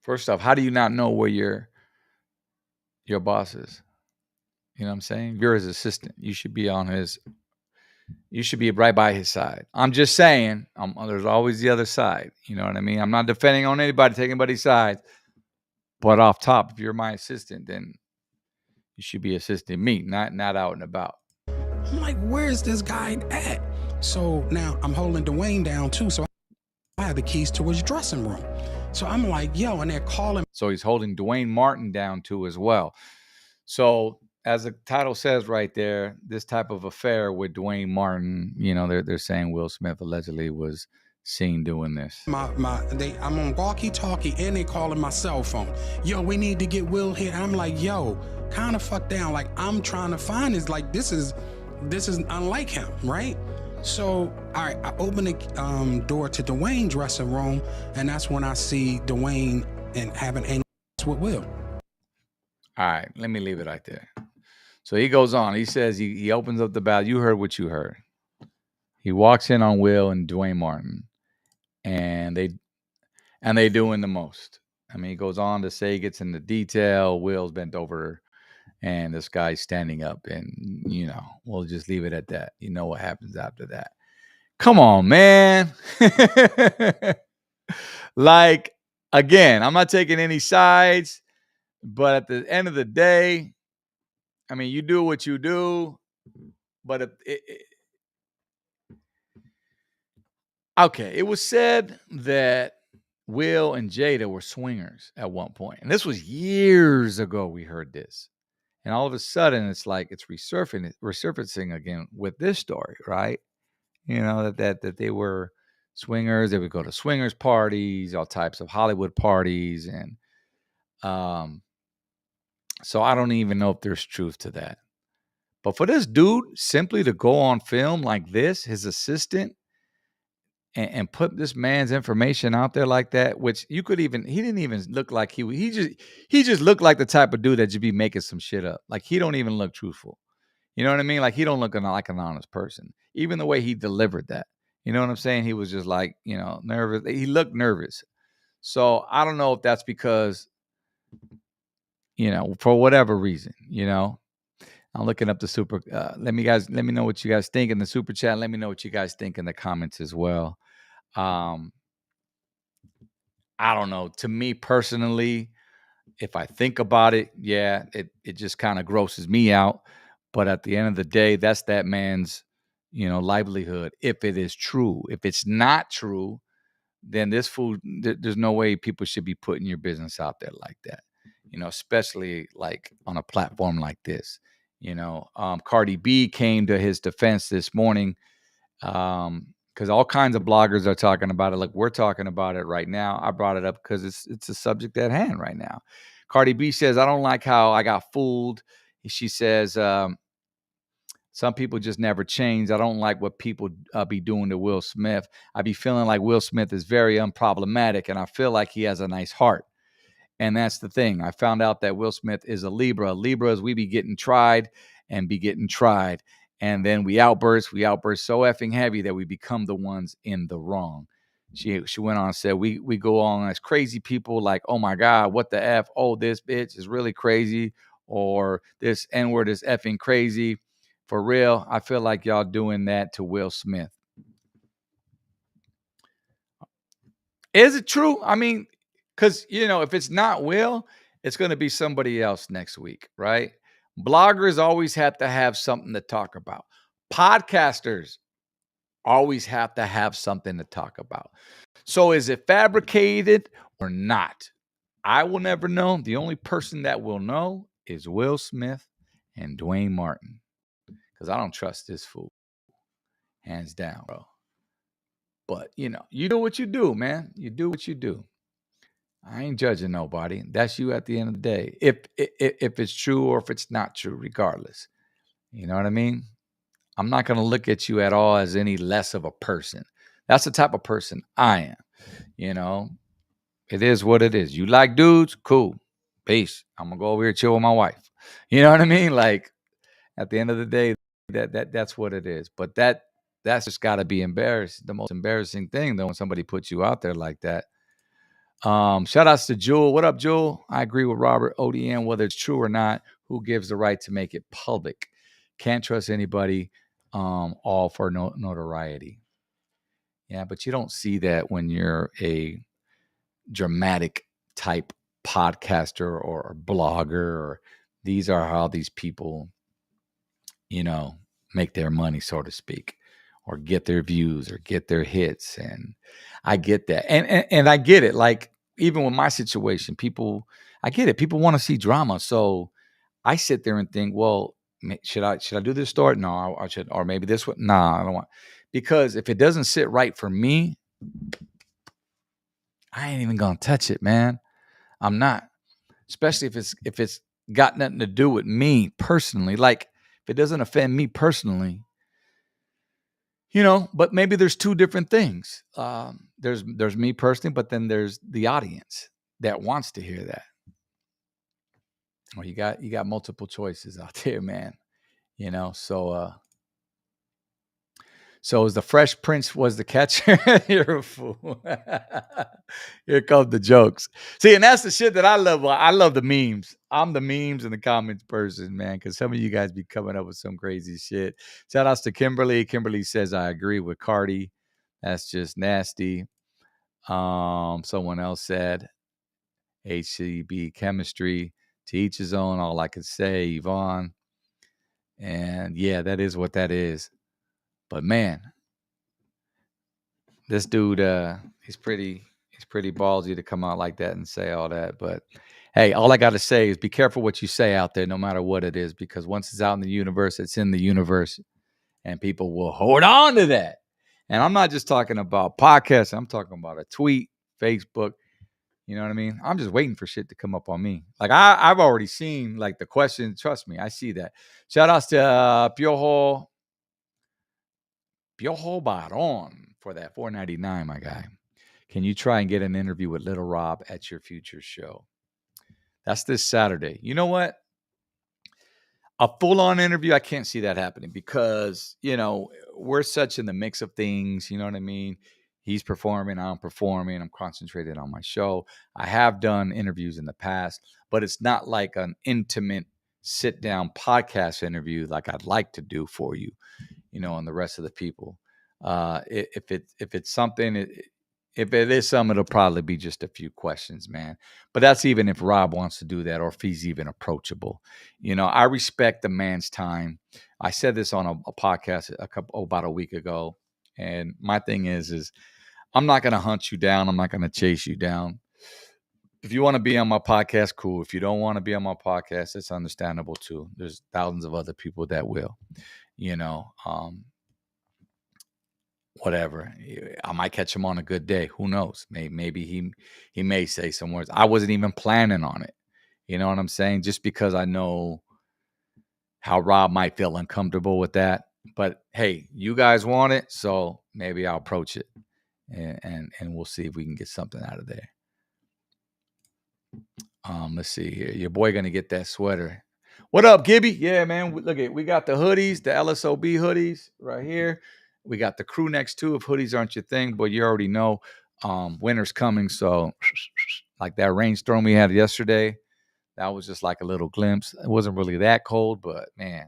First off, how do you not know where your boss is? You know what I'm saying? You're his assistant. You should be right by his side. I'm just saying, there's always the other side. You know what I mean? I'm not defending on anybody, taking anybody's side. But off top, if you're my assistant, then you should be assisting me, not out and about. I'm like, where's this guy at? So now I'm holding Dwayne down too. So I have the keys to his dressing room. So I'm like, yo, and they're calling. So he's holding Dwayne Martin down too as well. So as the title says right there, this type of affair with Dwayne Martin, they're saying Will Smith allegedly was seen doing this. I'm on walkie-talkie and they calling my cell phone. Yo, we need to get Will here. I'm like, yo, kind of fuck down. Like I'm trying to find this. Like this is unlike him, right? So I open the door to Dwayne's dressing room, and that's when I see Dwayne and having anal with Will. All right, let me leave it right there. So he goes on. He says he opens up the bath. You heard what you heard. He walks in on Will and Dwayne Martin, and they doing the most. I mean, he goes on to say, he gets into detail. Will's bent over, and this guy's standing up, and we'll just leave it at that. You know what happens after that? Come on, man. Like, again, I'm not taking any sides, but at the end of the day, I mean, you do what you do, but it was said that Will and Jada were swingers at one point. And this was years ago we heard this. And all of a sudden, it's like it's resurfacing again with this story, right? That they were swingers. They would go to swingers parties, all types of Hollywood parties. And so I don't even know if there's truth to that. But for this dude simply to go on film like this, his assistant, and put this man's information out there like that, which he didn't even look like he just looked like the type of dude that you'd be making some shit up. Like he don't even look truthful. You know what I mean? Like he don't look like an honest person. Even the way he delivered that. You know what I'm saying? He was just like, nervous. He looked nervous. So I don't know if that's because, for whatever reason, I'm looking up the super. Let me know what you guys think in the super chat. Let me know what you guys think in the comments as well. I don't know. To me personally, if I think about it, yeah, it just kind of grosses me out. But at the end of the day, that's that man's, livelihood. If it is true, if it's not true, then this fool, there's no way people should be putting your business out there like that. Especially like on a platform like this. Cardi B came to his defense this morning because all kinds of bloggers are talking about it. Like we're talking about it right now. I brought it up because it's a subject at hand right now. Cardi B says, I don't like how I got fooled. She says Some people just never change. I don't like what people be doing to Will Smith. I be feeling like Will Smith is very unproblematic, and I feel like he has a nice heart. And that's the thing. I found out that Will Smith is a Libra. Libras, we be getting tried and be getting tried. And then we outburst so effing heavy that we become the ones in the wrong. She went on and said, we go on as crazy people like, oh my God, what the F? Oh, this bitch is really crazy. Or this N-word is effing crazy. For real, I feel like y'all doing that to Will Smith. Is it true? I mean, because, if it's not Will, it's going to be somebody else next week, right? Bloggers always have to have something to talk about. Podcasters always have to have something to talk about. So is it fabricated or not? I will never know. The only person that will know is Will Smith and Dwayne Martin. Because I don't trust this fool. Hands down, bro. But, you do what you do, man. You do what you do. I ain't judging nobody. That's you at the end of the day. If it's true or if it's not true, regardless. You know what I mean? I'm not going to look at you at all as any less of a person. That's the type of person I am. It is what it is. You like dudes? Cool. Peace. I'm going to go over here and chill with my wife. You know what I mean? Like, at the end of the day, that's what it is. But that's just got to be embarrassed. The most embarrassing thing, though, when somebody puts you out there like that. Shout outs to Jewel. What up, Jewel? I agree with Robert. ODM, whether it's true or not, who gives the right to make it public? Can't trust anybody, all for notoriety. Yeah, but you don't see that when you're a dramatic type podcaster or blogger, or these are how these people, make their money, so to speak, or get their views or get their hits. And I get that. And I get it. Like, even with my situation, I get it. People want to see drama. So I sit there and think, well, should I do this story? No, I should. Or maybe this one. Nah, I don't want. Because if it doesn't sit right for me, I ain't even going to touch it, man. I'm not. Especially if it's got nothing to do with me personally. Like, if it doesn't offend me personally, but maybe there's two different things. There's me personally, but then there's the audience that wants to hear that. Well, you got multiple choices out there, man. So as the Fresh Prince was the catcher, you're a fool. Here come the jokes. See, and that's the shit that I love. I love the memes. I'm the memes and the comments person, man, because some of you guys be coming up with some crazy shit. Shout outs to Kimberly. Kimberly says, I agree with Cardi. That's just nasty. Someone else said, HCB chemistry, to each his own. All I could say, Yvonne. And yeah, that is what that is. But man, this dude, he's pretty ballsy to come out like that and say all that. But hey, all I got to say is be careful what you say out there, no matter what it is, because once it's out in the universe, it's in the universe, and people will hold on to that. And I'm not just talking about podcasts. I'm talking about a tweet, Facebook. You know what I mean? I'm just waiting for shit to come up on me. Like, I've already seen, like, the question. Trust me, I see that. Shout outs to Piojo Baron for that $4.99, my guy. Can you try and get an interview with Little Rob at your future show? That's this Saturday. You know what? A full-on interview, I can't see that happening because, we're such in the mix of things. You know what I mean? He's performing, I'm performing, I'm concentrated on my show. I have done interviews in the past, but it's not like an intimate sit-down podcast interview like I'd like to do for you, and the rest of the people. If it's something, if it is something, it'll probably be just a few questions, man. But that's even if Rob wants to do that, or if he's even approachable. I respect the man's time. I said this on a podcast about a week ago, and my thing is I'm not going to hunt you down. I'm not going to chase you down. If you want to be on my podcast, cool. If you don't want to be on my podcast, it's understandable too. There's thousands of other people that will, whatever. I might catch him on a good day. Who knows? Maybe he may say some words. I wasn't even planning on it. You know what I'm saying? Just because I know how Rob might feel uncomfortable with that. But hey, you guys want it, so maybe I'll approach it, and we'll see if we can get something out of there. Let's see here. Your boy gonna get that sweater. What up, Gibby? Yeah, man. Look at, we got the hoodies, the LSOB hoodies right here. We got the crew necks too. If hoodies aren't your thing, but you already know winter's coming. So like that rainstorm we had yesterday, that was just like a little glimpse. It wasn't really that cold, but man,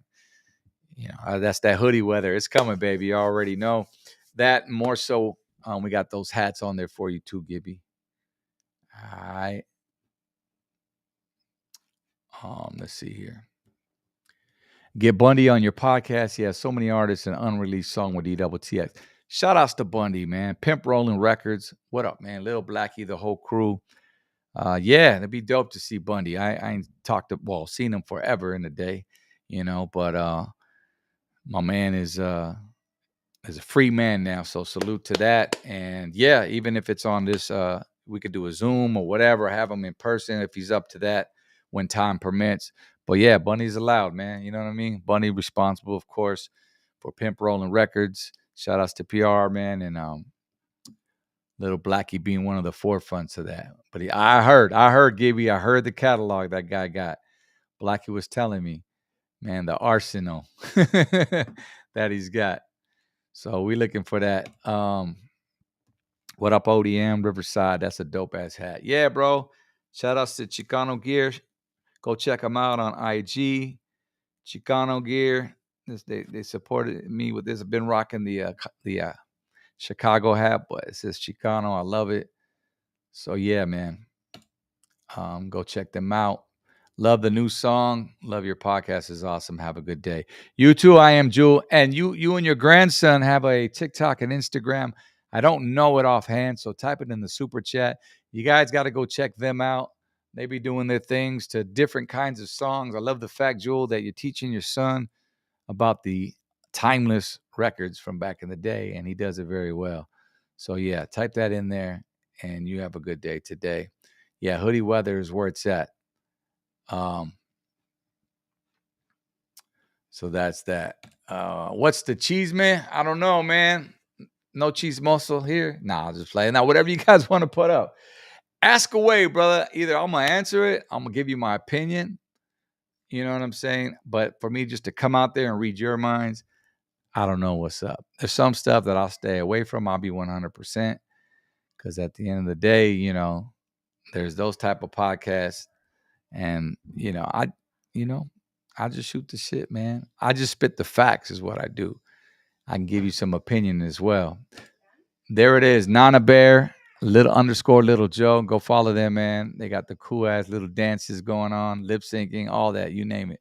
you know, that's that hoodie weather. It's coming, baby. You already know that. And more so, we got those hats on there for you too, Gibby. All right. Let's see here. Get Bundy on your podcast. He has so many artists and unreleased song with EWTX. Shout outs to Bundy, man. Pimp Rollin Records. What up, man? Lil Blackie, the whole crew. Yeah, it'd be dope to see Bundy. I ain't seen him forever in the day, you know, but my man is a free man now. So salute to that. And yeah, even if it's on this, we could do a Zoom or whatever, have him in person if he's up to that when time permits. But yeah, Bundy's allowed, man. You know what I mean? Bundy responsible, of course, for Pimp Rollin Records. Shout outs to PR, man, and Little Blackie being one of the forefronts of that. But I heard Gibby, I heard the catalog that guy got. Blackie was telling me, man, the arsenal that he's got. So we looking for that. What up, ODM Riverside? That's a dope ass hat. Yeah, bro. Shout outs to Chicano Gear. Go check them out on IG. Chicano Gear. They supported me with this. I've been rocking the Chicago hat, but it says Chicano. I love it. So yeah, man. Go check them out. Love the new song. Love your podcast. Is awesome. Have a good day. You too. I am Jewel. And you and your grandson have a TikTok and Instagram. I don't know it offhand, so type it in the super chat. You guys got to go check them out. They be doing their things to different kinds of songs. I love the fact, Jewel, that you're teaching your son about the timeless records from back in the day, and he does it very well. So yeah, type that in there, and you have a good day today. Yeah, hoodie weather is where it's at. So that's that. What's the cheese, man? I don't know, man. No cheese muscle here. Nah, I'll just play. Now, whatever you guys want to put up, ask away, brother. Either I'm gonna answer it, I'm gonna give you my opinion. You know what I'm saying? But for me, just to come out there and read your minds, I don't know what's up. There's some stuff that I'll stay away from. I'll be 100%, because at the end of the day, you know, there's those type of podcasts, and I just shoot the shit, man. I just spit the facts is what I do. I can give you some opinion as well. There it is, Nana Bear, _Little Joe. Go follow them, man. They got the cool ass little dances going on, lip syncing, all that, you name it.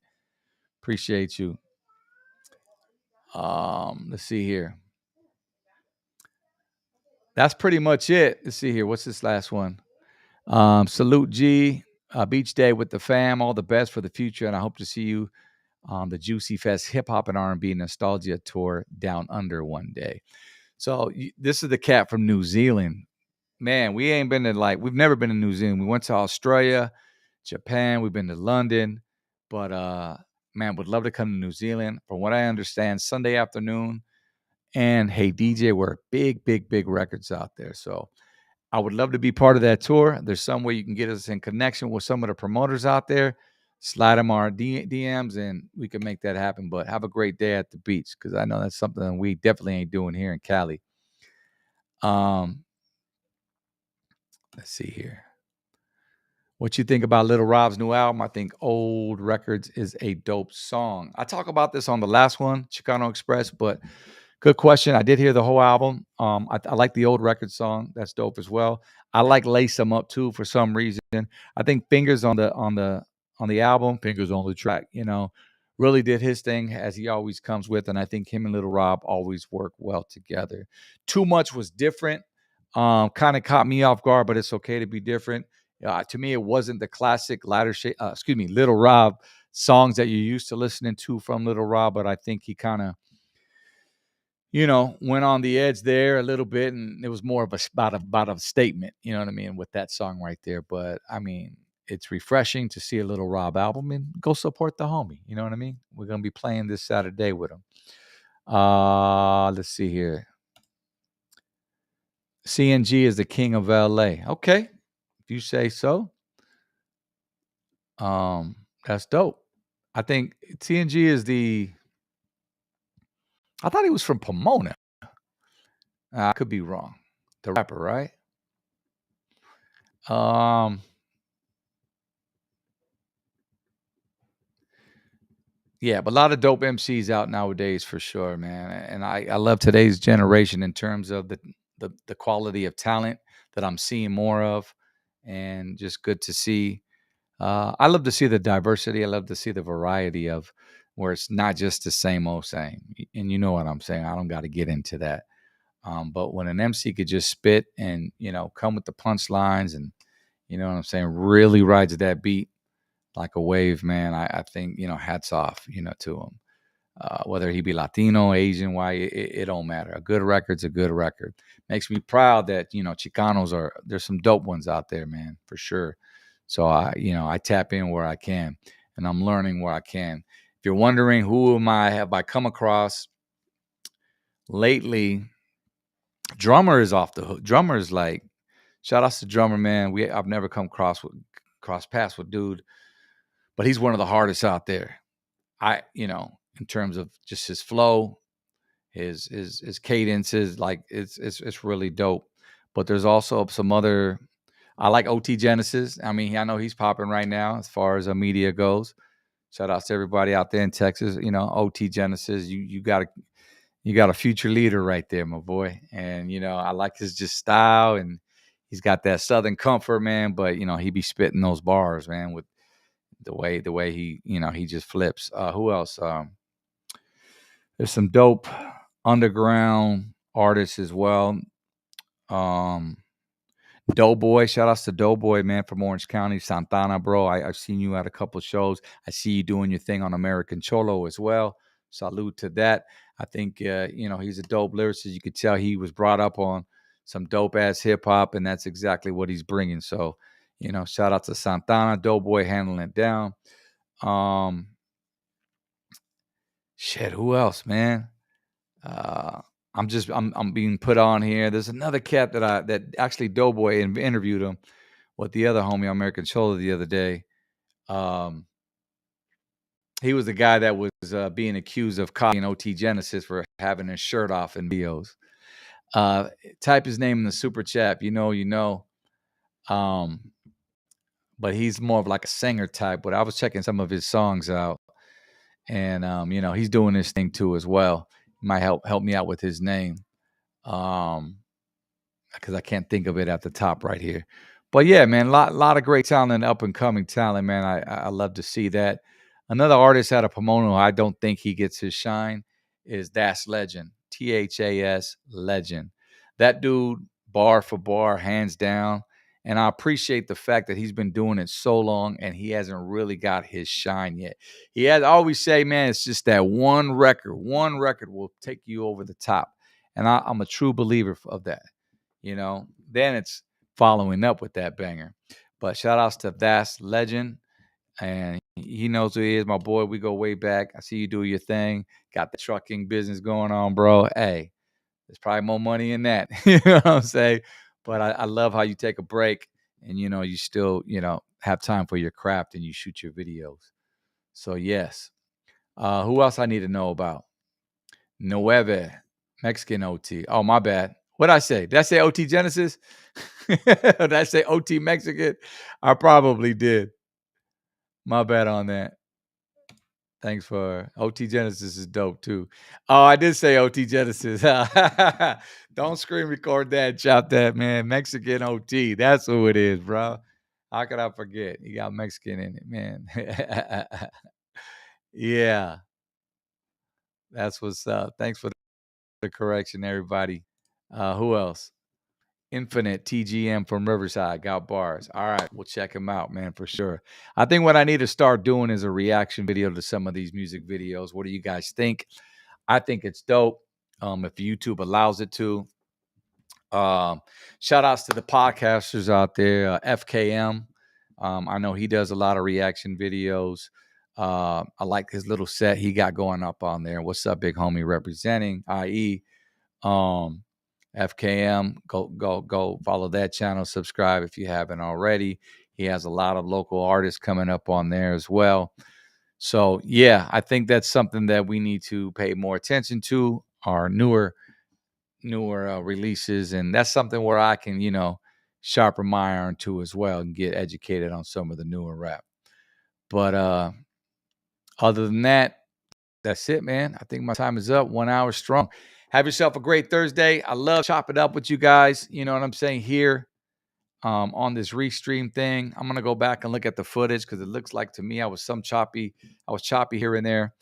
Appreciate you. Let's see here. That's pretty much it. Let's see here. What's this last one? Salute G. Beach Day with the fam. All the best for the future, and I hope to see you on the Juicy Fest Hip Hop and R&B Nostalgia Tour down under one day. So this is the cat from New Zealand. Man, we've never been to New Zealand. We went to Australia, Japan. We've been to London, but man, would love to come to New Zealand. From what I understand, Sunday afternoon and Hey DJ were big records out there. So I would love to be part of that tour. There's some way you can get us in connection with some of the promoters out there. Slide them our DMs and we can make that happen. But have a great day at the beach, because I know that's something we definitely ain't doing here in Cali. Let's see here. What you think about Little Rob's new album? I think Old Records is a dope song. I talk about this on the last one, Chicano Express, but good question. I did hear the whole album. I like the Old Record song. That's dope as well. I like Lace 'Em Up too for some reason. I think Fingers on the album, Fingers on the track, really did his thing as he always comes with, and I think him and Little Rob always work well together. Too Much was different. Kind of caught me off guard, but it's okay to be different. To me, it wasn't the classic Little Rob songs that you're used to listening to from Little Rob, but I think he kind of went on the edge there a little bit, and it was more of about a statement, you know what I mean, with that song right there. But I mean, it's refreshing to see a little Rob album and go support the homie. You know what I mean? We're gonna be playing this Saturday with him. Let's see here. CNG is the king of LA. Okay, if you say so. That's dope. I think CNG is I thought he was from Pomona. I could be wrong. The rapper, right? Yeah, but a lot of dope MCs out nowadays for sure, man. And I love today's generation in terms of the quality of talent that I'm seeing more of, and just good to see. I love to see the diversity. I love to see the variety of where it's not just the same old same. And you know what I'm saying. I don't got to get into that. But when an MC could just spit and come with the punchlines and you know what I'm saying, really rides that beat like a wave, man. I think hats off, to him. Whether he be Latino, Asian, white, it don't matter. A good record's a good record. Makes me proud that Chicanos there's some dope ones out there, man, for sure. So I tap in where I can, and I'm learning where I can. If you're wondering who have I come across lately, Drummer is off the hook. Drummer is like, shout outs to Drummer, man. I've never come cross paths with dude, but he's one of the hardest out there. In terms of just his flow, his cadences, like it's really dope. But there's also some other. I like OT Genesis. I mean, I know he's popping right now as far as media goes. Shout outs to everybody out there in Texas. OT Genesis. You got a future leader right there, my boy. And I like his just style, and he's got that Southern comfort, man. But he be spitting those bars, man, with the way he he just flips. Who else? There's some dope underground artists as well. Doughboy, shout outs to Doughboy, man, from Orange County, Santana, bro. I've seen you at a couple of shows. I see you doing your thing on American Cholo as well. Salute to that. I think he's a dope lyricist. You could tell he was brought up on some dope ass hip hop, and that's exactly what he's bringing. So, shout out to Santana, Doughboy handling it down. Shit, who else, man? I'm being put on here. There's another cat that actually Doughboy interviewed him with the other homie American Cholo the other day. He was the guy that was being accused of copying OT Genesis for having his shirt off in videos. Type his name in the super chat. But he's more of like a singer type. But I was checking some of his songs out, and he's doing this thing too as well. He might help me out with his name, because I can't think of it at the top right here. But yeah, man, lot of great talent, up and coming talent, man. I love to see that. Another artist out of Pomona, I don't think he gets his shine, is Das Legend. THAS Legend. That dude, bar for bar, hands down. And I appreciate the fact that he's been doing it so long and he hasn't really got his shine yet. He has always say, man, it's just that one record. One record will take you over the top. And I'm a true believer of that. Then it's following up with that banger. But shout outs to Das Legend. And he knows who he is, my boy. We go way back. I see you do your thing. Got the trucking business going on, bro. Hey, there's probably more money in that. You know what I'm saying? But I love how you take a break and, you still, have time for your craft and you shoot your videos. So, yes. Who else I need to know about? Nueve, Mexican OT. Oh, my bad. What'd I say? Did I say OT Genesis? Did I say OT Mexican? I probably did. My bad on that. Thanks for OT Genesis is dope too. Oh, I did say OT Genesis. Don't screen record that. Shout that, man. Mexican OT. That's who it is, bro. How could I forget? You got Mexican in it, man. Yeah. That's what's up. Thanks for the correction, everybody. Who else? Infinite TGM from Riverside got bars. All right, we'll check him out, man, for sure. I think what I need to start doing is a reaction video to some of these music videos. What do you guys think? I think it's dope. If YouTube allows it to. Shout outs to the podcasters out there, FKM. I know he does a lot of reaction videos. I like his little set he got going up on there. What's up, big homie? Representing, i.e., FKM. Go follow that channel. Subscribe if you haven't already. He has a lot of local artists coming up on there as well. So yeah, I think that's something that we need to pay more attention to. Our newer releases, and that's something where I can, sharpen my iron too as well and get educated on some of the newer rap. But other than that, that's it, man. I think my time is up. 1 hour strong. Have yourself a great Thursday. I love chopping up with you guys. You know what I'm saying here on this restream thing. I'm gonna go back and look at the footage because it looks like to me I was choppy here and there.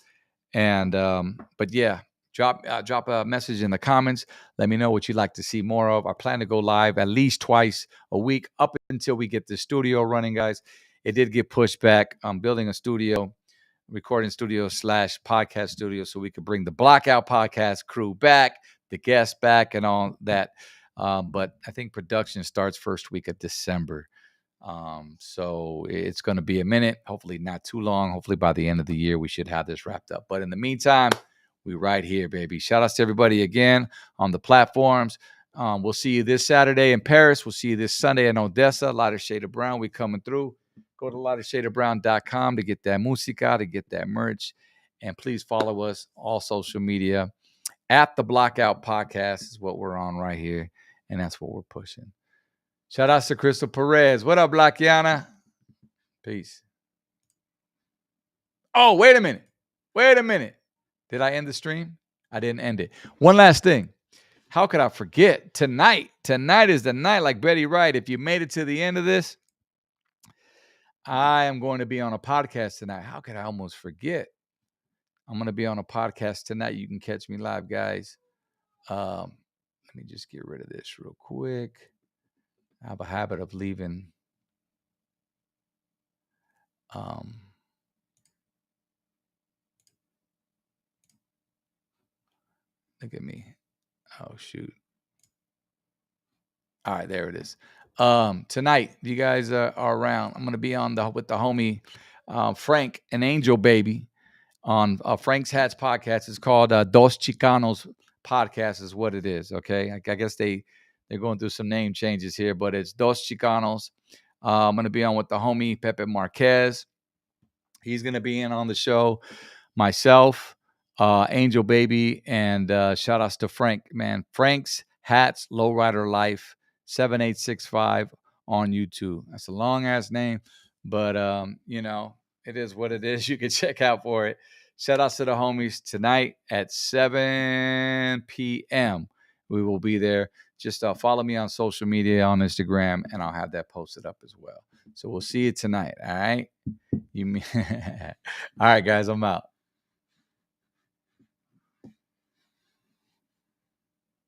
And but yeah, drop a message in the comments. Let me know what you'd like to see more of. I plan to go live at least twice a week up until we get the studio running, guys. It did get pushed back. I'm building a recording studio / podcast studio so we could bring the Blackout podcast crew back, the guests back, and all that. But I think production starts first week of December. So it's going to be a minute, hopefully not too long. Hopefully by the end of the year, we should have this wrapped up. But in the meantime, we right here, baby. Shout outs to everybody again on the platforms. We'll see you this Saturday in Paris. We'll see you this Sunday in Odessa. Lighter Shade of Brown, we coming through. Go to lightershadeofbrown.com to get that musica, to get that merch. And please follow us all social media. At the Blackout Podcast is what we're on right here. And that's what we're pushing. Shout out to Crystal Perez. What up, Blackiana? Peace. Oh, wait a minute. Did I end the stream? I didn't end it. One last thing. How could I forget? Tonight is the night, like Betty Wright. If you made it to the end of this, I am going to be on a podcast tonight. How could I almost forget? I'm going to be on a podcast tonight. You can catch me live, guys. Let me just get rid of this real quick. I have a habit of leaving. Look at me. Oh, shoot. All right, there it is. Tonight, you guys are around. I'm going to be on with the homie Frank and Angel Baby on Frank's Hats podcast. It's called Dos Chicanos podcast is what it is, okay? I guess they're going through some name changes here, but it's Dos Chicanos. I'm going to be on with the homie Pepe Marquez. He's going to be in on the show. Myself, Angel Baby, and shout outs to Frank, man. Frank's Hats, Lowrider Life, 7865 on YouTube. That's a long ass name, but it is what it is. You can check out for it. Shout outs to the homies tonight at 7 p.m. We will be there. Just follow me on social media on Instagram, and I'll have that posted up as well. So we'll see you tonight. All right. All right, guys, I'm out.